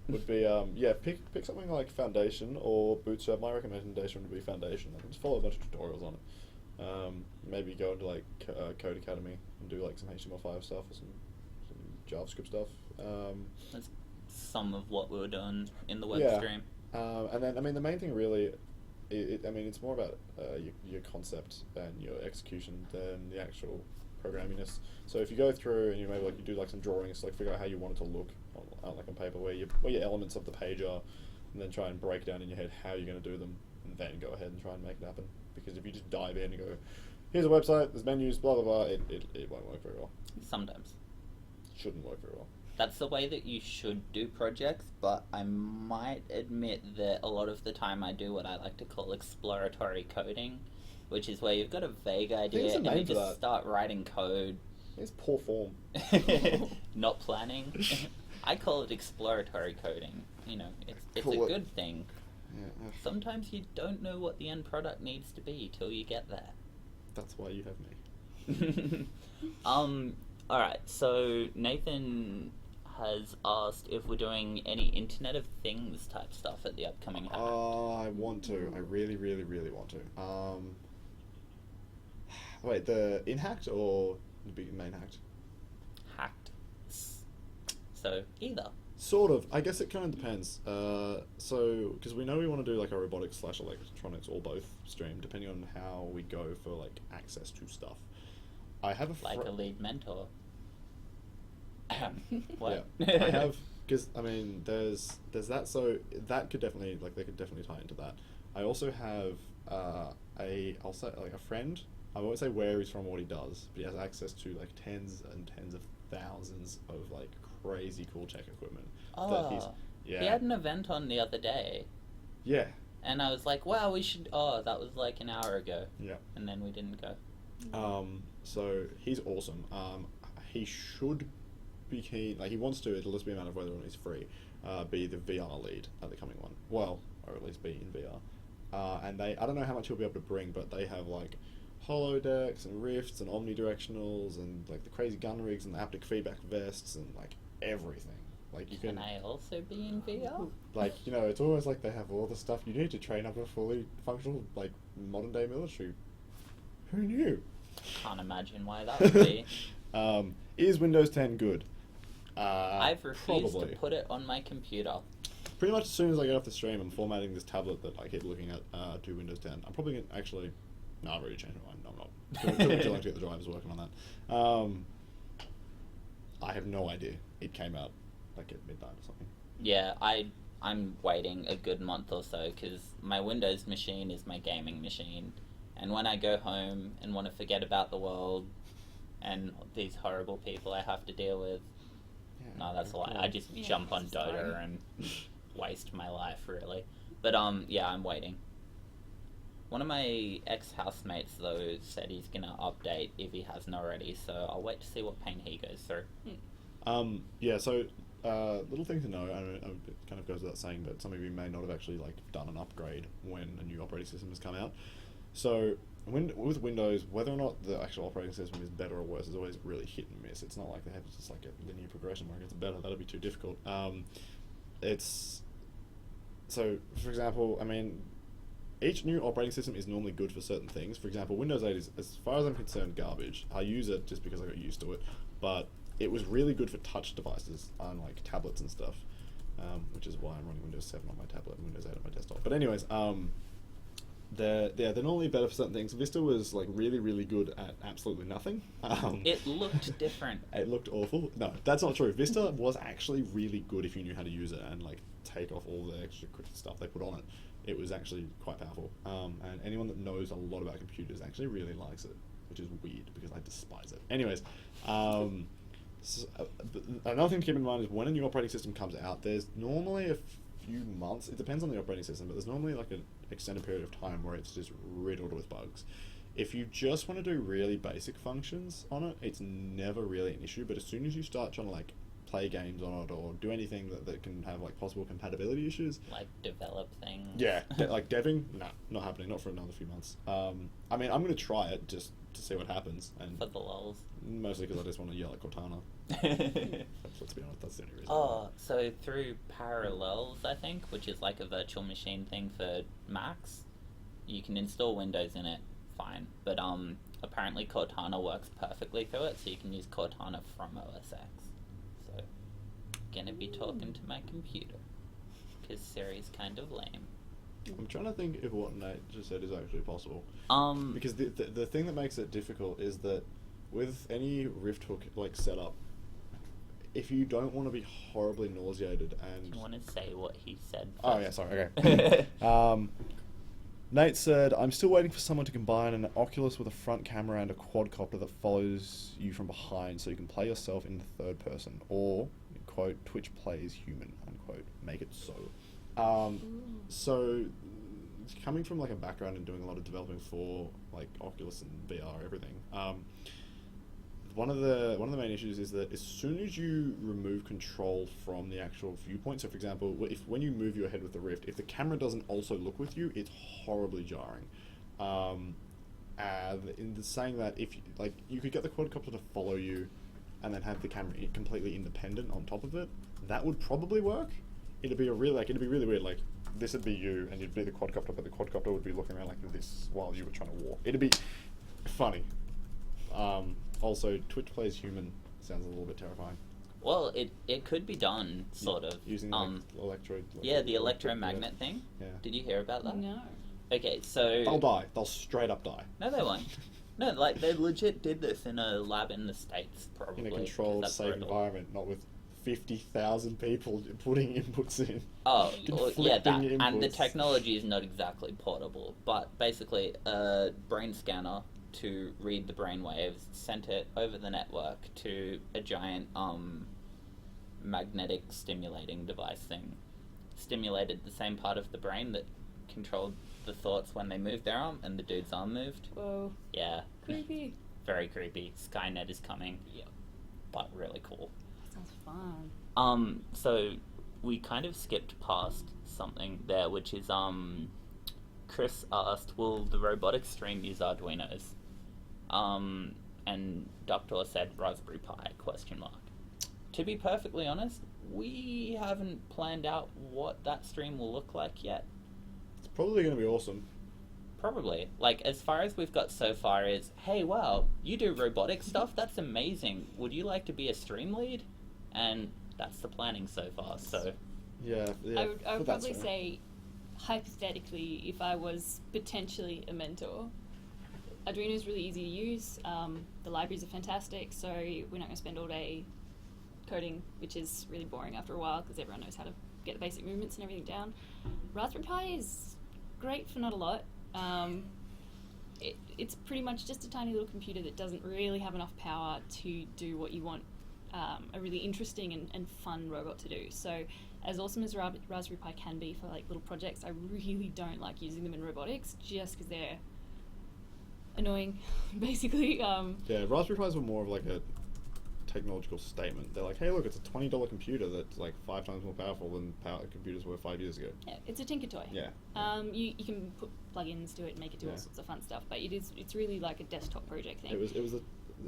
would be pick something like Foundation or Bootstrap. My recommendation would be Foundation. Like, just follow a bunch of tutorials on it. Maybe go into like Code Academy and do like some HTML5 stuff or some JavaScript stuff. That's some of what we were doing in the web Yeah. stream. And then the main thing really, it's more about your concept and your execution than the actual programminess. So if you go through and you maybe you do like some drawings, like figure out how you want it to look on paper, where your elements of the page are, and then try and break down in your head how you're going to do them, and then go ahead and try and make it happen. Because if you just dive in and go, here's a website, there's menus, blah blah blah, it won't work very well. Sometimes. Shouldn't work very well. That's the way that you should do projects, but I might admit that a lot of the time I do what I like to call exploratory coding, which is where you've got a vague idea There's a and name you for just that. start writing code, It's poor form. not planning. I call it exploratory coding. You know, it's Cool. a good thing. Yeah, Sometimes you don't know what the end product needs to be till you get there. that's why you have me. Alright, so Nathan has asked if we're doing any Internet of Things type stuff at the upcoming HACT. I want to. I really, really, really want to. Wait, the in-hacked or the big main hacked? HACT. So, either. Sort of. I guess it kind of depends. So, because we know we want to do like a robotics / electronics or both stream, depending on how we go for like access to stuff. I have a Like a lead mentor. What? Yeah, I have, because there's that. So that could definitely they could definitely tie into that. I also have I'll say like a friend. I won't say where he's from or what he does, but he has access to like tens and tens of thousands of like crazy cool tech equipment. Oh, he had an event on the other day, Yeah. and I was like, wow, we should... Oh, that was like an hour ago. Yeah. And then we didn't go. So he's awesome. He should be keen, like he wants to, it'll just be a matter of whether or not he's free, be the VR lead at the coming one. Well, or at least be in VR. And I don't know how much he'll be able to bring, but they have like holodecks and rifts and omnidirectionals and like the crazy gun rigs and the haptic feedback vests and like everything. Like you Can I also be in VR? like, it's always like they have all the stuff you need to train up a fully functional, like, modern day military. Who knew? Can't imagine why that would be. Is Windows 10 good? I've refused probably. to put it on my computer. pretty much as soon as I get off the stream, I'm formatting this tablet that I keep looking at to Windows 10. I'm probably going to actually... No, I've already changed my mind. No, I'm not. Took me too long to get the drivers working on that. I have no idea. It came out like at midnight or something. Yeah, I'm waiting a good month or so because my Windows machine is my gaming machine, and when I go home and want to forget about the world and these horrible people I have to deal with, no, that's a lie. I just jump on Dota and waste my life, really. But yeah, I'm waiting. One of my ex-housemates, though, said he's going to update if he hasn't already, so I'll wait to see what pain he goes through. Yeah, so little thing to know, it kind of goes without saying, but some of you may not have actually like done an upgrade when a new operating system has come out. So with Windows, whether or not the actual operating system is better or worse is always really hit and miss. It's not like they have just like a linear progression where it gets better. That'd be too difficult. It's so, for example, I mean, each new operating system is normally good for certain things. For example, Windows 8 is, as far as I'm concerned, garbage. I use it just because I got used to it, but it was really good for touch devices on like tablets and stuff, which is why I'm running Windows 7 on my tablet and Windows 8 on my desktop. But anyways, they're normally better for certain things. Vista was like really good at absolutely nothing. It looked different. It looked awful. No, that's not true. Vista was actually really good if you knew how to use it and like take off all the extra stuff they put on it. It was actually quite powerful. And anyone that knows a lot about computers actually really likes it, which is weird because I despise it. Anyways, so, another thing to keep in mind is when a new operating system comes out, there's normally a few months, it depends on the operating system, but there's normally like an extended period of time where it's just riddled with bugs. If you just want to do really basic functions on it, it's never really an issue, but as soon as you start trying to like play games on it or do anything that can have like possible compatibility issues, like develop things. Yeah, like deving, no, not happening, not for another few months. I mean, I'm going to try it just to see what happens. And for the lulz. Mostly because I just want to yell at Cortana. Let's be honest, that's the only reason. Oh, so through Parallels, I think, which is like a virtual machine thing for Macs, you can install Windows in it, fine. But apparently Cortana works perfectly through it, so you can use Cortana from OS X. So, gonna be talking to my computer, because Siri's kind of lame. I'm trying to think if what Nate just said is actually possible. Because the thing that makes it difficult is that with any Rift Hook like setup, if you don't want to be horribly nauseated and... Do you want to say what he said first? Oh yeah, sorry, okay. Nate said, I'm still waiting for someone to combine an Oculus with a front camera and a quadcopter that follows you from behind so you can play yourself in the third person, or, quote, Twitch plays human, unquote, make it so. So, coming from like a background and doing a lot of developing for like Oculus and VR, everything, one of the main issues is that as soon as you remove control from the actual viewpoint, so for example, when you move your head with the Rift, if the camera doesn't also look with you, it's horribly jarring. And in the saying that, if you could get the quadcopter to follow you, and then have the camera completely independent on top of it, that would probably work. It'd be really weird. Like this would be you, and you'd be the quadcopter, but the quadcopter would be looking around like this while you were trying to walk. It'd be funny. Also, Twitch plays human sounds a little bit terrifying. Well, it could be done, sort of. Using electrode. Yeah, the electromagnet thing. Yeah. Did you hear about that? No. Okay, so... They'll die. They'll straight up die. No, they won't. No, like, they legit did this in a lab in the States, probably. In a controlled, safe environment, not with 50,000 people putting inputs in. Oh, well, yeah, that. Inputs. And the technology is not exactly portable, but basically a brain scanner to read the brain waves, sent it over the network to a giant magnetic stimulating device thing. Stimulated the same part of the brain that controlled the thoughts when they moved their arm, and the dude's arm moved. Whoa. Yeah. Creepy. Very creepy. Skynet is coming. Yep. But really cool. Sounds fun. So we kind of skipped past something there, which is Chris asked, will the robotics stream use Arduinos? And Doctor said Raspberry Pi, question mark. To be perfectly honest, we haven't planned out what that stream will look like yet. It's probably going to be awesome. Probably. Like, as far as we've got so far is, hey, wow, you do robotic stuff? That's amazing. Would you like to be a stream lead? And that's the planning so far, so... Yeah, I would but that's probably fair. say, hypothetically, if I was potentially a mentor, Arduino is really easy to use. The libraries are fantastic, so we're not going to spend all day coding, which is really boring after a while because everyone knows how to get the basic movements and everything down. Raspberry Pi is great for not a lot. It's pretty much just a tiny little computer that doesn't really have enough power to do what you want a really interesting and fun robot to do. So as awesome as Raspberry Pi can be for like little projects, I really don't like using them in robotics just because they're annoying, basically. Yeah, Raspberry Pis were more of like a technological statement. They're like, hey, look, it's a $20 computer that's like 5 times more powerful than computers were 5 years ago. Yeah, it's a tinker toy. Yeah. You can put plugins to it and make it do all sorts of fun stuff, but it's really like a desktop project thing. It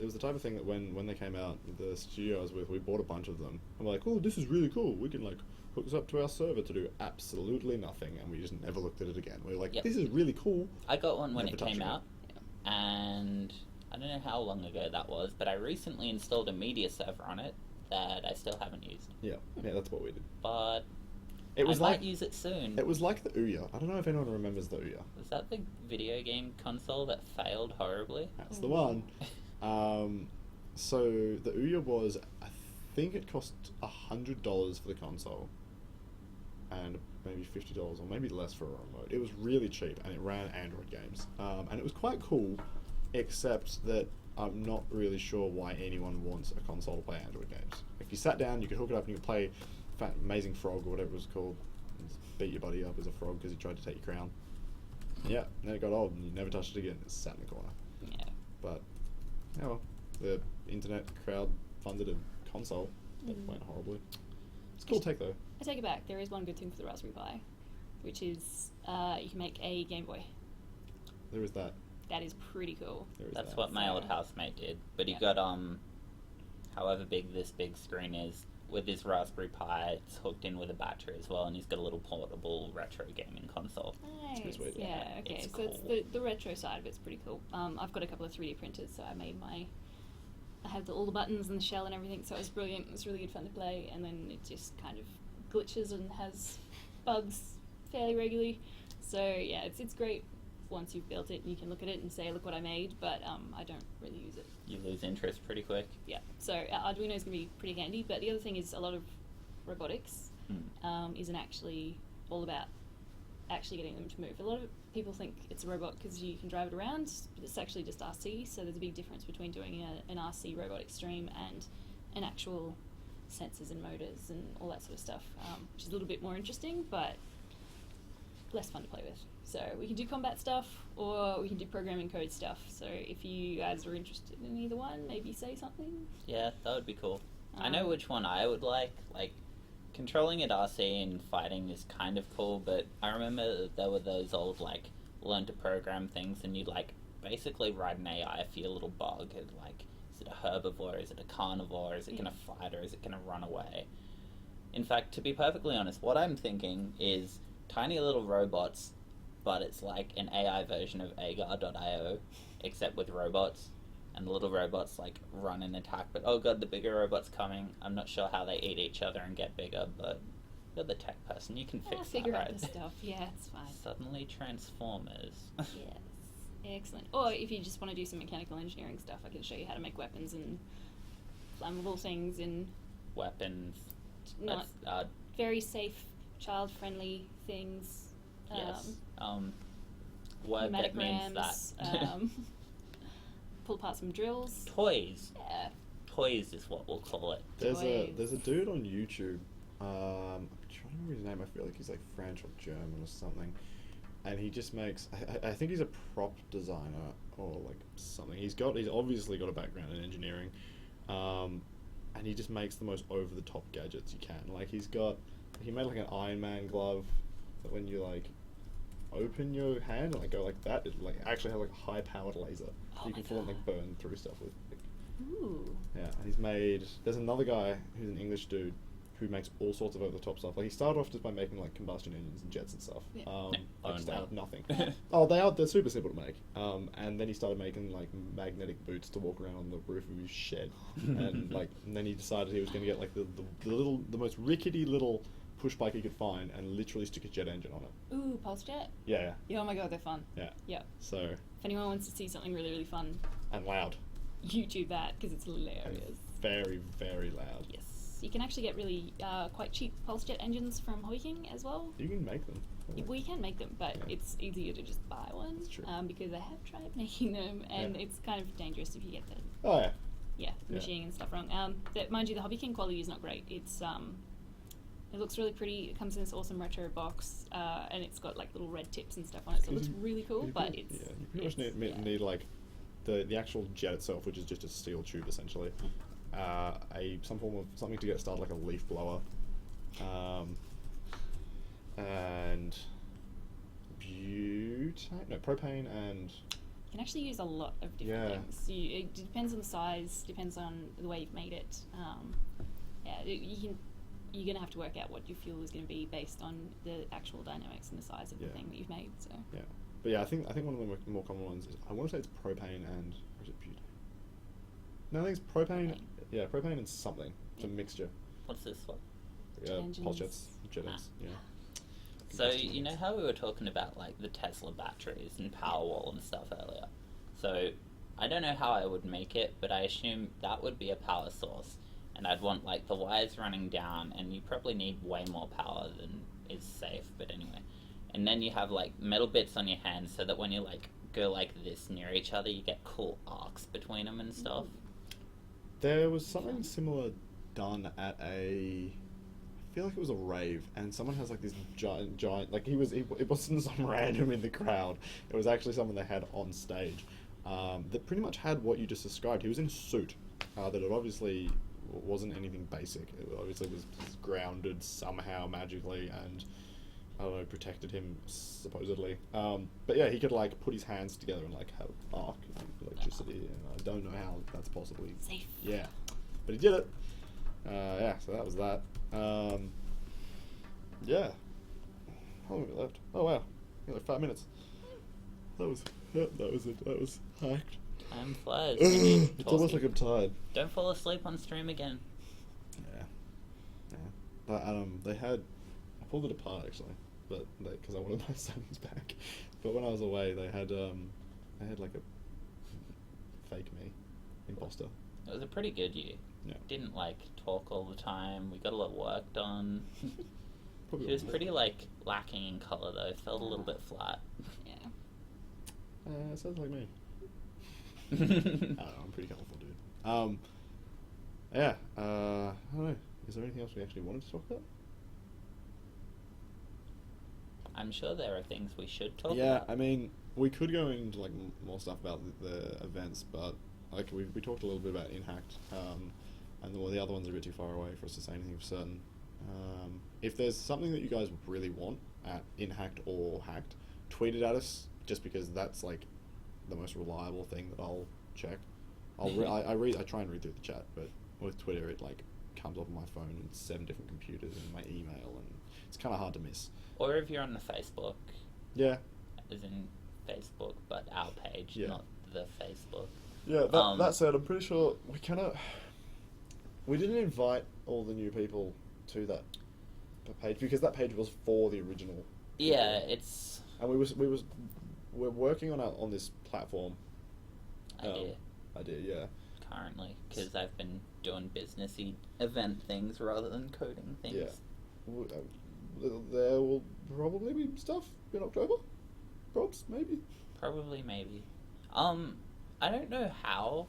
was the type of thing that when they came out, the studio I was with, we bought a bunch of them. I'm like, oh, this is really cool. We can like hook this up to our server to do absolutely nothing, and we just never looked at it again. We were like, Yep. this is really cool. I got one when Never it came touching it. out, and I don't know how long ago that was, but I recently installed a media server on it that I still haven't used. Yeah, that's what we did. But It was I like might use it soon. it was like the Ouya. I don't know if anyone remembers the Ouya. Was that the video game console that failed horribly? That's the one. So the Ouya was, I think it cost $100 for the console, and maybe $50 or maybe less for a remote. It was really cheap, and it ran Android games, and it was quite cool, except that I'm not really sure why anyone wants a console to play Android games. If you sat down, you could hook it up and you could play Amazing Frog or whatever it was called, and just beat your buddy up as a frog because he tried to take your crown. Yeah, then it got old and you never touched it again. It sat in the corner. Yeah. But, yeah, well, the internet crowd funded a console that went horribly. It's cool tech though. I take it back. There is one good thing for the Raspberry Pi, which is you can make a Game Boy. There is that. That is pretty cool. There is That's that. what my old housemate did. But he got however big this big screen is, with his Raspberry Pi, it's hooked in with a battery as well, and he's got a little portable retro gaming console. Nice. pretty sweet. Yeah. Okay. It's So it's cool. the retro side of it's pretty cool. I've got a couple of 3D printers, so I had all the buttons and the shell and everything, so it was brilliant. It was really good fun to play, and then it just kind of glitches and has bugs fairly regularly. So yeah, it's great once you've built it and you can look at it and say, look what I made, but I don't really use it. You lose interest pretty quick. Yeah, so Arduino is going to be pretty handy, but the other thing is a lot of robotics isn't actually all about actually getting them to move. A lot of people think it's a robot because you can drive it around, but it's actually just RC, so there's a big difference between doing an RC robotic stream and an actual sensors and motors and all that sort of stuff, which is a little bit more interesting, but less fun to play with. So we can do combat stuff, or we can do programming code stuff. So if you guys are interested in either one, maybe say something. Yeah, that would be cool. I know which one I would like. Like, controlling at RC and fighting is kind of cool, but I remember that there were those old, like, learn to program things, and you'd, like, basically write an AI for your little bug. And, like, is it a herbivore? Is it a carnivore? Is it going to fight, or is it going to run away? In fact, to be perfectly honest, what I'm thinking is tiny little robots, but it's like an AI version of Agar.io, except with robots. And the little robots like run and attack, but oh god, the bigger robot's coming. I'm not sure how they eat each other and get bigger, but you're the tech person, you can fix Figure that, out right? the stuff. Yeah, it's fine. Suddenly Transformers. Yes, excellent. Or if you just want to do some mechanical engineering stuff, I can show you how to make weapons and flammable things in Weapons. not That's, very safe, child-friendly things. yes. Word that means that. Pull apart some drills. Toys. Yeah. Toys is what we'll call it. There's a dude on YouTube. I'm trying to remember his name. I feel like he's like French or German or something, and he just makes. I think he's a prop designer or like something. He's obviously got a background in engineering, and he just makes the most over the top gadgets you can. Like he made like an Iron Man glove that when you like open your hand and like go like that, it like actually has like a high powered laser. Oh You my can full on like God. burn through stuff with. Ooh. Yeah, and he's made. There's another guy who's an English dude who makes all sorts of over the top stuff. Like he started off just by making like combustion engines and jets and stuff. Yeah. Like just no. out of nothing. Oh, they're super simple to make. And then he started making like magnetic boots to walk around on the roof of his shed. And then he decided he was going to get like the most rickety little push bike he could find and literally stick a jet engine on it. Ooh, Pulse Jet. Yeah, Yeah, oh my god, they're fun. yeah. Yeah. So, If anyone wants to see something really, really fun, and loud. YouTube that because it's hilarious. Very, very loud. Yes. You can actually get really quite cheap Pulse Jet engines from Hobby King as well. You can make them. We can make them, but Yeah. it's easier to just buy one. That's true. Because I have tried making them, and Yeah. it's kind of dangerous if you get the Oh, yeah. yeah machining and stuff wrong. Mind you, the Hobby King quality is not great. It looks really pretty. It comes in this awesome retro box, and it's got like little red tips and stuff on it, so it looks really cool. You But pretty- it's yeah, you pretty much it's- yeah. need like the actual jet itself, which is just a steel tube essentially. Some form of something to get started, like a leaf blower, and propane and You can actually use a lot of different Yeah. things. It depends on the size, depends on the way you've made it. You're gonna have to work out what your fuel is gonna be based on the actual dynamics and the size of the Yeah. thing that you've made. So yeah. But yeah, I think one of the more common ones is, I want to say it's propane and, or is it butane? No, I think it's propane. Propane. Yeah, propane and something. It's a Yeah. mixture. What's this one? Jet Pulse engines. jet Ah. engines. Yeah. So you know how we were talking about like the Tesla batteries and Powerwall and stuff earlier. So I don't know how I would make it, but I assume that would be a power source, and I'd want like the wires running down, and you probably need way more power than is safe. But anyway, and then you have like metal bits on your hands, so that when you like go like this near each other, you get cool arcs between them and stuff. There was something similar done at I feel like it was a rave, and someone has like this giant, like it wasn't some random in the crowd. It was actually someone they had on stage, that pretty much had what you just described. He was in a suit, that it obviously wasn't anything basic. It obviously was grounded somehow magically, and I don't know, protected him supposedly. But yeah, he could like put his hands together and like have arc electricity, and I don't know how that's possibly safe. yeah, but he did it. Yeah, so that was that. Yeah. How long have we left? Oh wow, like 5 minutes. That was it. That was hacked. Time flies. when you're It's almost talking. like I'm tired. Don't fall asleep on stream again. Yeah. Yeah. But they had, I pulled it apart actually, but because I wanted my settings back. But when I was away, they had like a fake me, imposter. It was a pretty good year. Yeah. Didn't like talk all the time. We got a lot of work done. Probably She was wasn't pretty it. like lacking in color though. It felt a little bit flat. Yeah. Sounds like me. I don't know, I'm pretty colourful, dude. Yeah. I don't know. Is there anything else we actually wanted to talk about? I'm sure there are things we should talk Yeah, about. I mean, we could go into like more stuff about the events, but like we talked a little bit about HACT, and the other ones are a bit too far away for us to say anything for certain. If there's something that you guys really want at HACT or HACT, tweet it at us, just because that's like the most reliable thing that I'll check. I try and read through the chat, but with Twitter it like comes up on my phone and 7 different computers and my email, and it's kind of hard to miss. Or if you're on the Facebook, Yeah. as in Facebook, but our page, Yeah. not the Facebook. Yeah, Um, that said, I'm pretty sure we didn't invite all the new people to that page, because that page was for the original. Yeah, it's And we're working on this platform. Idea, yeah. currently because I've been doing businessy event things rather than coding things. Yeah. There will probably be stuff in October. Probs, maybe. Probably, maybe. I don't know how,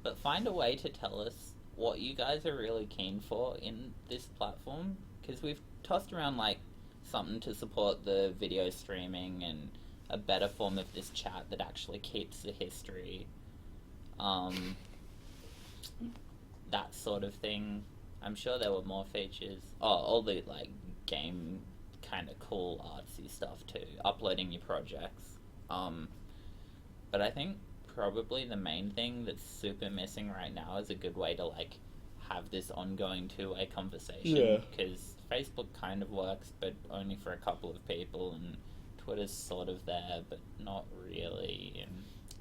but find a way to tell us what you guys are really keen for in this platform, because we've tossed around like something to support the video streaming and a better form of this chat that actually keeps the history, that sort of thing. I'm sure there were more features. Oh, all the like game kind of cool artsy stuff too, uploading your projects. But I think probably the main thing that's super missing right now is a good way to like have this ongoing two-way conversation. Yeah. Because Facebook kind of works, but only for a couple of people, and Twitter's sort of there, but not really.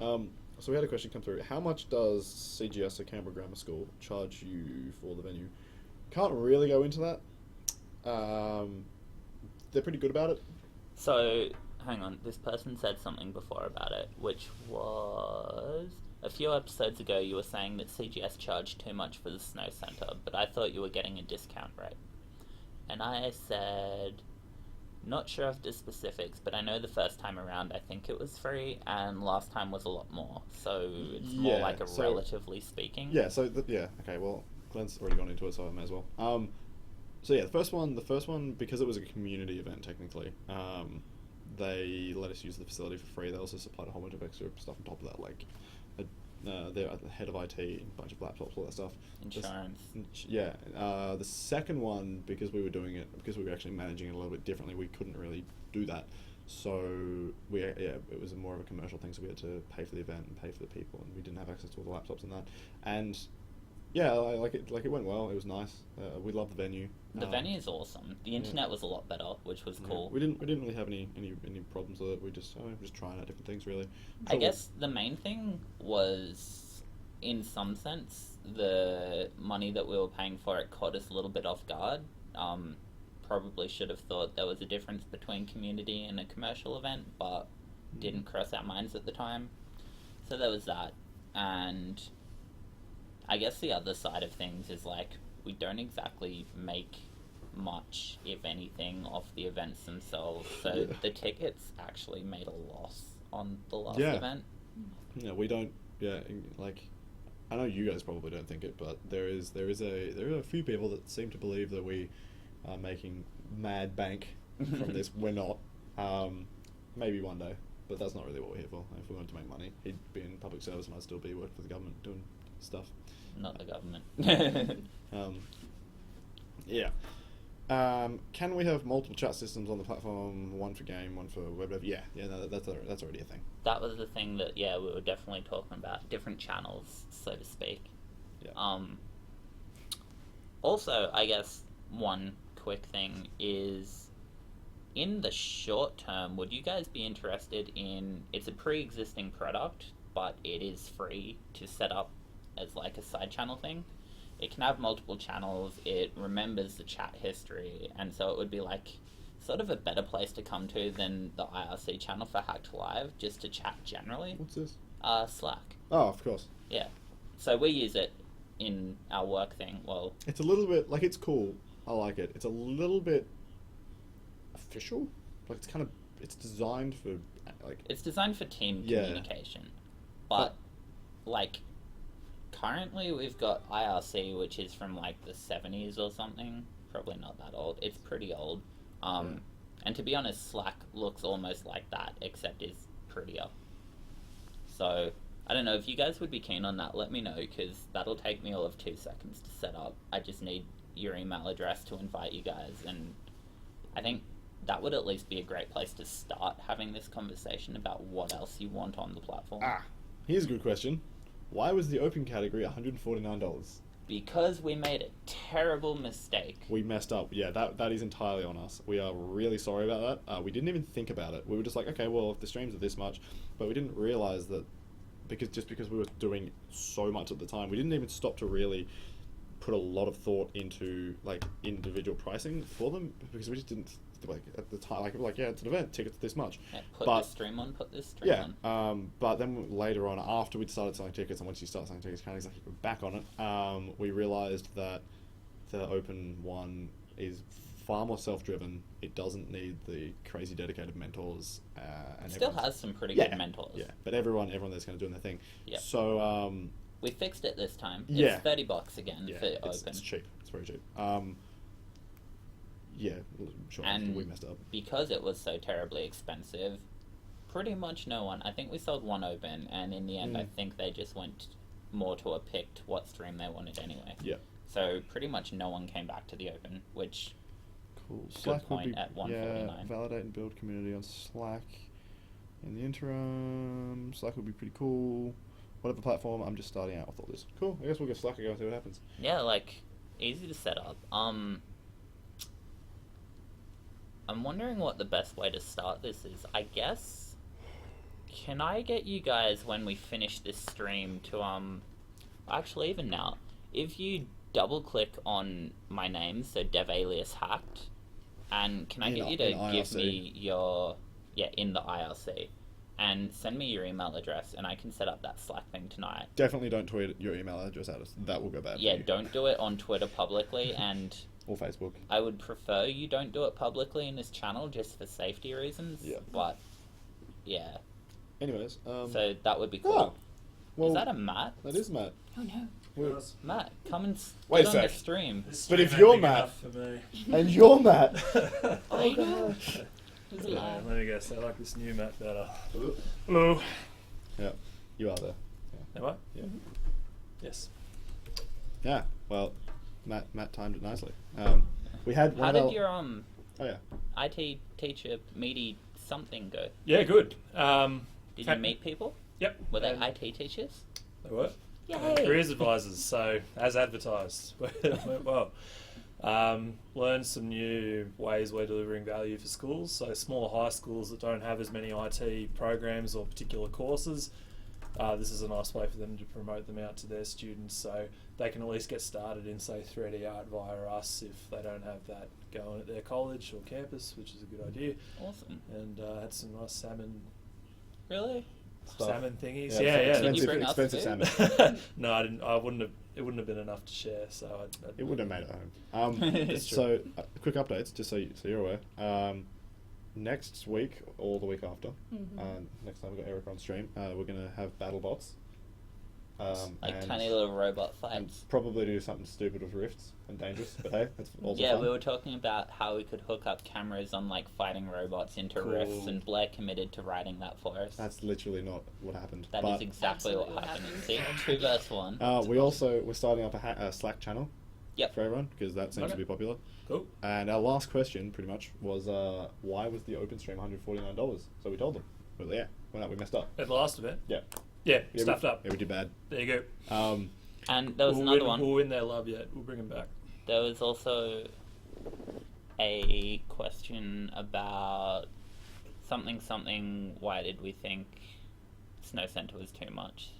And So we had a question come through. How much does CGS, or Canberra Grammar School, charge you for the venue? Can't really go into that. They're pretty good about it. So, hang on, this person said something before about it, which was... A few episodes ago you were saying that CGS charged too much for the Snow Centre, but I thought you were getting a discount rate. And I said, not sure of the specifics, but I know the first time around I think it was free, and last time was a lot more. So it's more like a relatively speaking. Yeah, so, okay, well, Glenn's already gone into it, so I may as well. So yeah, the first one, because it was a community event technically, they let us use the facility for free. They also supplied a whole bunch of extra stuff on top of that, like they're at the head of IT, a bunch of laptops, all that stuff. Insurance. The second one, because we were actually managing it a little bit differently, we couldn't really do that. So it was more of a commercial thing. So we had to pay for the event and pay for the people, and we didn't have access to all the laptops and that. And yeah, it went well. It was nice. We loved the venue. The venue is awesome. The internet was a lot better, which was cool. We didn't really have any problems with it. We just trying out different things really. I guess the main thing was, in some sense, the money that we were paying for it caught us a little bit off guard. Probably should have thought there was a difference between community and a commercial event, but didn't cross our minds at the time. So there was that, and I guess the other side of things is like we don't exactly make much, if anything, off the events themselves. So the tickets actually made a loss on the last event. Yeah, we don't. Yeah, like I know you guys probably don't think it, but there are a few people that seem to believe that we are making mad bank from this. We're not. Maybe one day, but that's not really what we're here for. If we wanted to make money, he'd be in public service and I'd still be working for the government doing stuff. Not the government. Can we have multiple chat systems on the platform? One for game, one for web dev? Yeah, no, that's already a thing. That was the thing that we were definitely talking about. Different channels, so to speak. Yeah. Also, I guess one quick thing is, in the short term, would you guys be interested in? It's a pre-existing product, but it is free to set up as like a side channel thing. It can have multiple channels, it remembers the chat history, and so it would be like sort of a better place to come to than the IRC channel for HACT Live, just to chat generally. What's this? Slack. Oh, of course. Yeah. So we use it in our work thing. Well, it's a little bit, like, it's cool. I like it. It's a little bit official. Like, it's designed for, like... It's designed for team communication. But, like... Currently, we've got IRC, which is from like the 70s or something. Probably not that old. It's pretty old. And to be honest, Slack looks almost like that, except is prettier. So, I don't know, if you guys would be keen on that, let me know, because that'll take me all of 2 seconds to set up. I just need your email address to invite you guys, and I think that would at least be a great place to start having this conversation about what else you want on the platform. Here's a good question. Why was the open category $149? Because we made a terrible mistake. We messed up. Yeah, that is entirely on us. We are really sorry about that. We didn't even think about it. We were just like, okay, well, if the streams are this much, but we didn't realize that because we were doing so much at the time, we didn't even stop to really put a lot of thought into like individual pricing for them, because we just didn't like at the time it's an event, tickets this much. Put this stream on. But then later on, after we'd started selling tickets, and once you start selling tickets, kind of exactly back on it, we realized that the open one is far more self-driven. It doesn't need the crazy dedicated mentors. And it still has some pretty good mentors. Yeah, but everyone there's kind of doing their thing. Yeah. So we fixed it this time. Yeah. It's $30 again for open. It's cheap. It's very cheap. Yeah, sure. And we messed up because it was so terribly expensive. Pretty much no one. I think we sold one open, and in the end, I think they just went more to a picked what stream they wanted anyway. Yeah. So pretty much no one came back to the open, which cool. Good Slack point would be, at 149. Yeah, validate and build community on Slack. In the interim, Slack would be pretty cool. Whatever platform, I'm just starting out with all this. Cool. I guess we'll get Slack and go and see what happens. Yeah, like easy to set up. I'm wondering what the best way to start this is. I guess, can I get you guys, when we finish this stream, to actually, even now, if you double click on my name, so dev alias HACT, and can I In get you in to give IRC. me your in the IRC, and send me your email address, and I can set up that Slack thing tonight. Definitely don't tweet your email address at us. That will go bad. Yeah, for you. don't do it on Twitter publicly, and Or Facebook. I would prefer you don't do it publicly in this channel just for safety reasons. Yeah. But yeah, Anyways, so that would be cool. oh, well, Is that a Matt? that is Matt. Oh no, We're- Matt, come and Wait a get on the sec. stream. This But stream if ain't you're big Matt- enough for me. And you're Matt. Oh no. It was a Yeah, lie. let me guess. I like this new map better. Hello. Yeah, you are there. Am I? Yeah. Yes. Yeah. Well, Matt timed it nicely. We had one How of did our- your Oh yeah. IT teacher meaty something go? Yeah, good. Did you meet people? Yep. Were they and IT teachers? They were. Yay! Careers advisors, so as advertised. Went well. Learned some new ways we're delivering value for schools. So smaller high schools that don't have as many IT programs or particular courses, this is a nice way for them to promote them out to their students, so they can at least get started in, say, 3D art via us if they don't have that going at their college or campus, which is a good idea. Awesome. And had some nice salmon Really? Stuff. salmon thingies. Yeah, Yeah, yeah. Did you Expensive, bring us expensive food? salmon. No, I didn't. I wouldn't have. It wouldn't have been enough to share. So It would have made it home. It's So, quick updates, just so you're aware. Next week or the week after, Mhm. next time we've got Eric on stream, we're going to have battle bots. Like and- tiny little robot and fights. probably do something stupid with rifts and dangerous, but hey, that's also Yeah, fun. we were talking about how we could hook up cameras on like fighting robots into Cool. rifts, and Blair committed to writing that for us. That's literally not what happened. That is but exactly what Absolutely what happened. happened. See, 2 versus 1. we're starting up a Slack channel Yep. for everyone because that seems to Okay. be popular. cool. And our last question, pretty much, was why was the open stream $149? So we told them. Well, yeah, we messed up. At the last event. Yeah, Yeah, yeah stuffed up. Yeah, we did bad. There you go. And there was we'll another win, one. We'll win their love yet. We'll bring them back. There was also a question about something. Why did we think Snow Center was too much?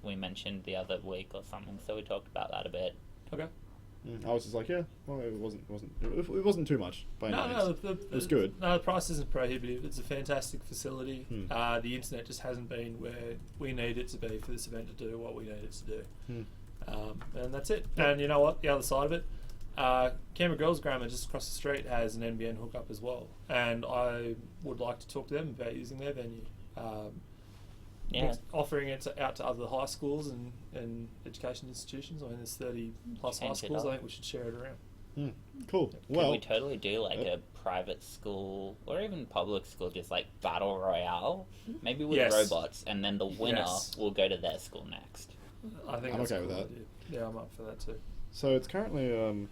We mentioned the other week or something, so we talked about that a bit. Okay. I was just like, yeah, well, it wasn't too much by any means. It was good. No, the price isn't prohibitive. It's a fantastic facility. Hmm. The internet just hasn't been where we need it to be for this event to do what we need it to do. And that's it. And you know what? The other side of it, Canberra Girls Grammar just across the street has an NBN hookup as well, and I would like to talk to them about using their venue. Yeah. Offering it out to other high schools and education institutions. I mean, there's 30 plus high Change it schools. up. I think we should share it around. Cool. Could Well, we totally do like a private school or even public school, just like battle royale, maybe with Yes. robots, and then the winner Yes. will go to their school next. I think I'm that's okay a with cool that. idea. Yeah, I'm up for that too. so it's currently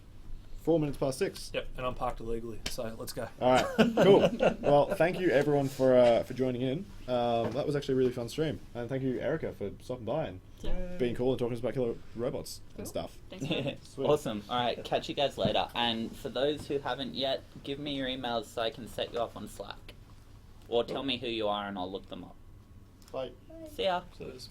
4 minutes past 6. Yep, and I'm parked illegally, so let's go. All right, cool. Well, thank you everyone for joining in. That was actually a really fun stream, and thank you Erica for stopping by and Yeah. being cool and talking to us about killer robots and Cool. stuff. Thanks for having me. Sweet. Awesome. All right, catch you guys later. And for those who haven't yet, give me your emails so I can set you up on Slack, or tell me who you are and I'll look them up. Bye. See ya. So there's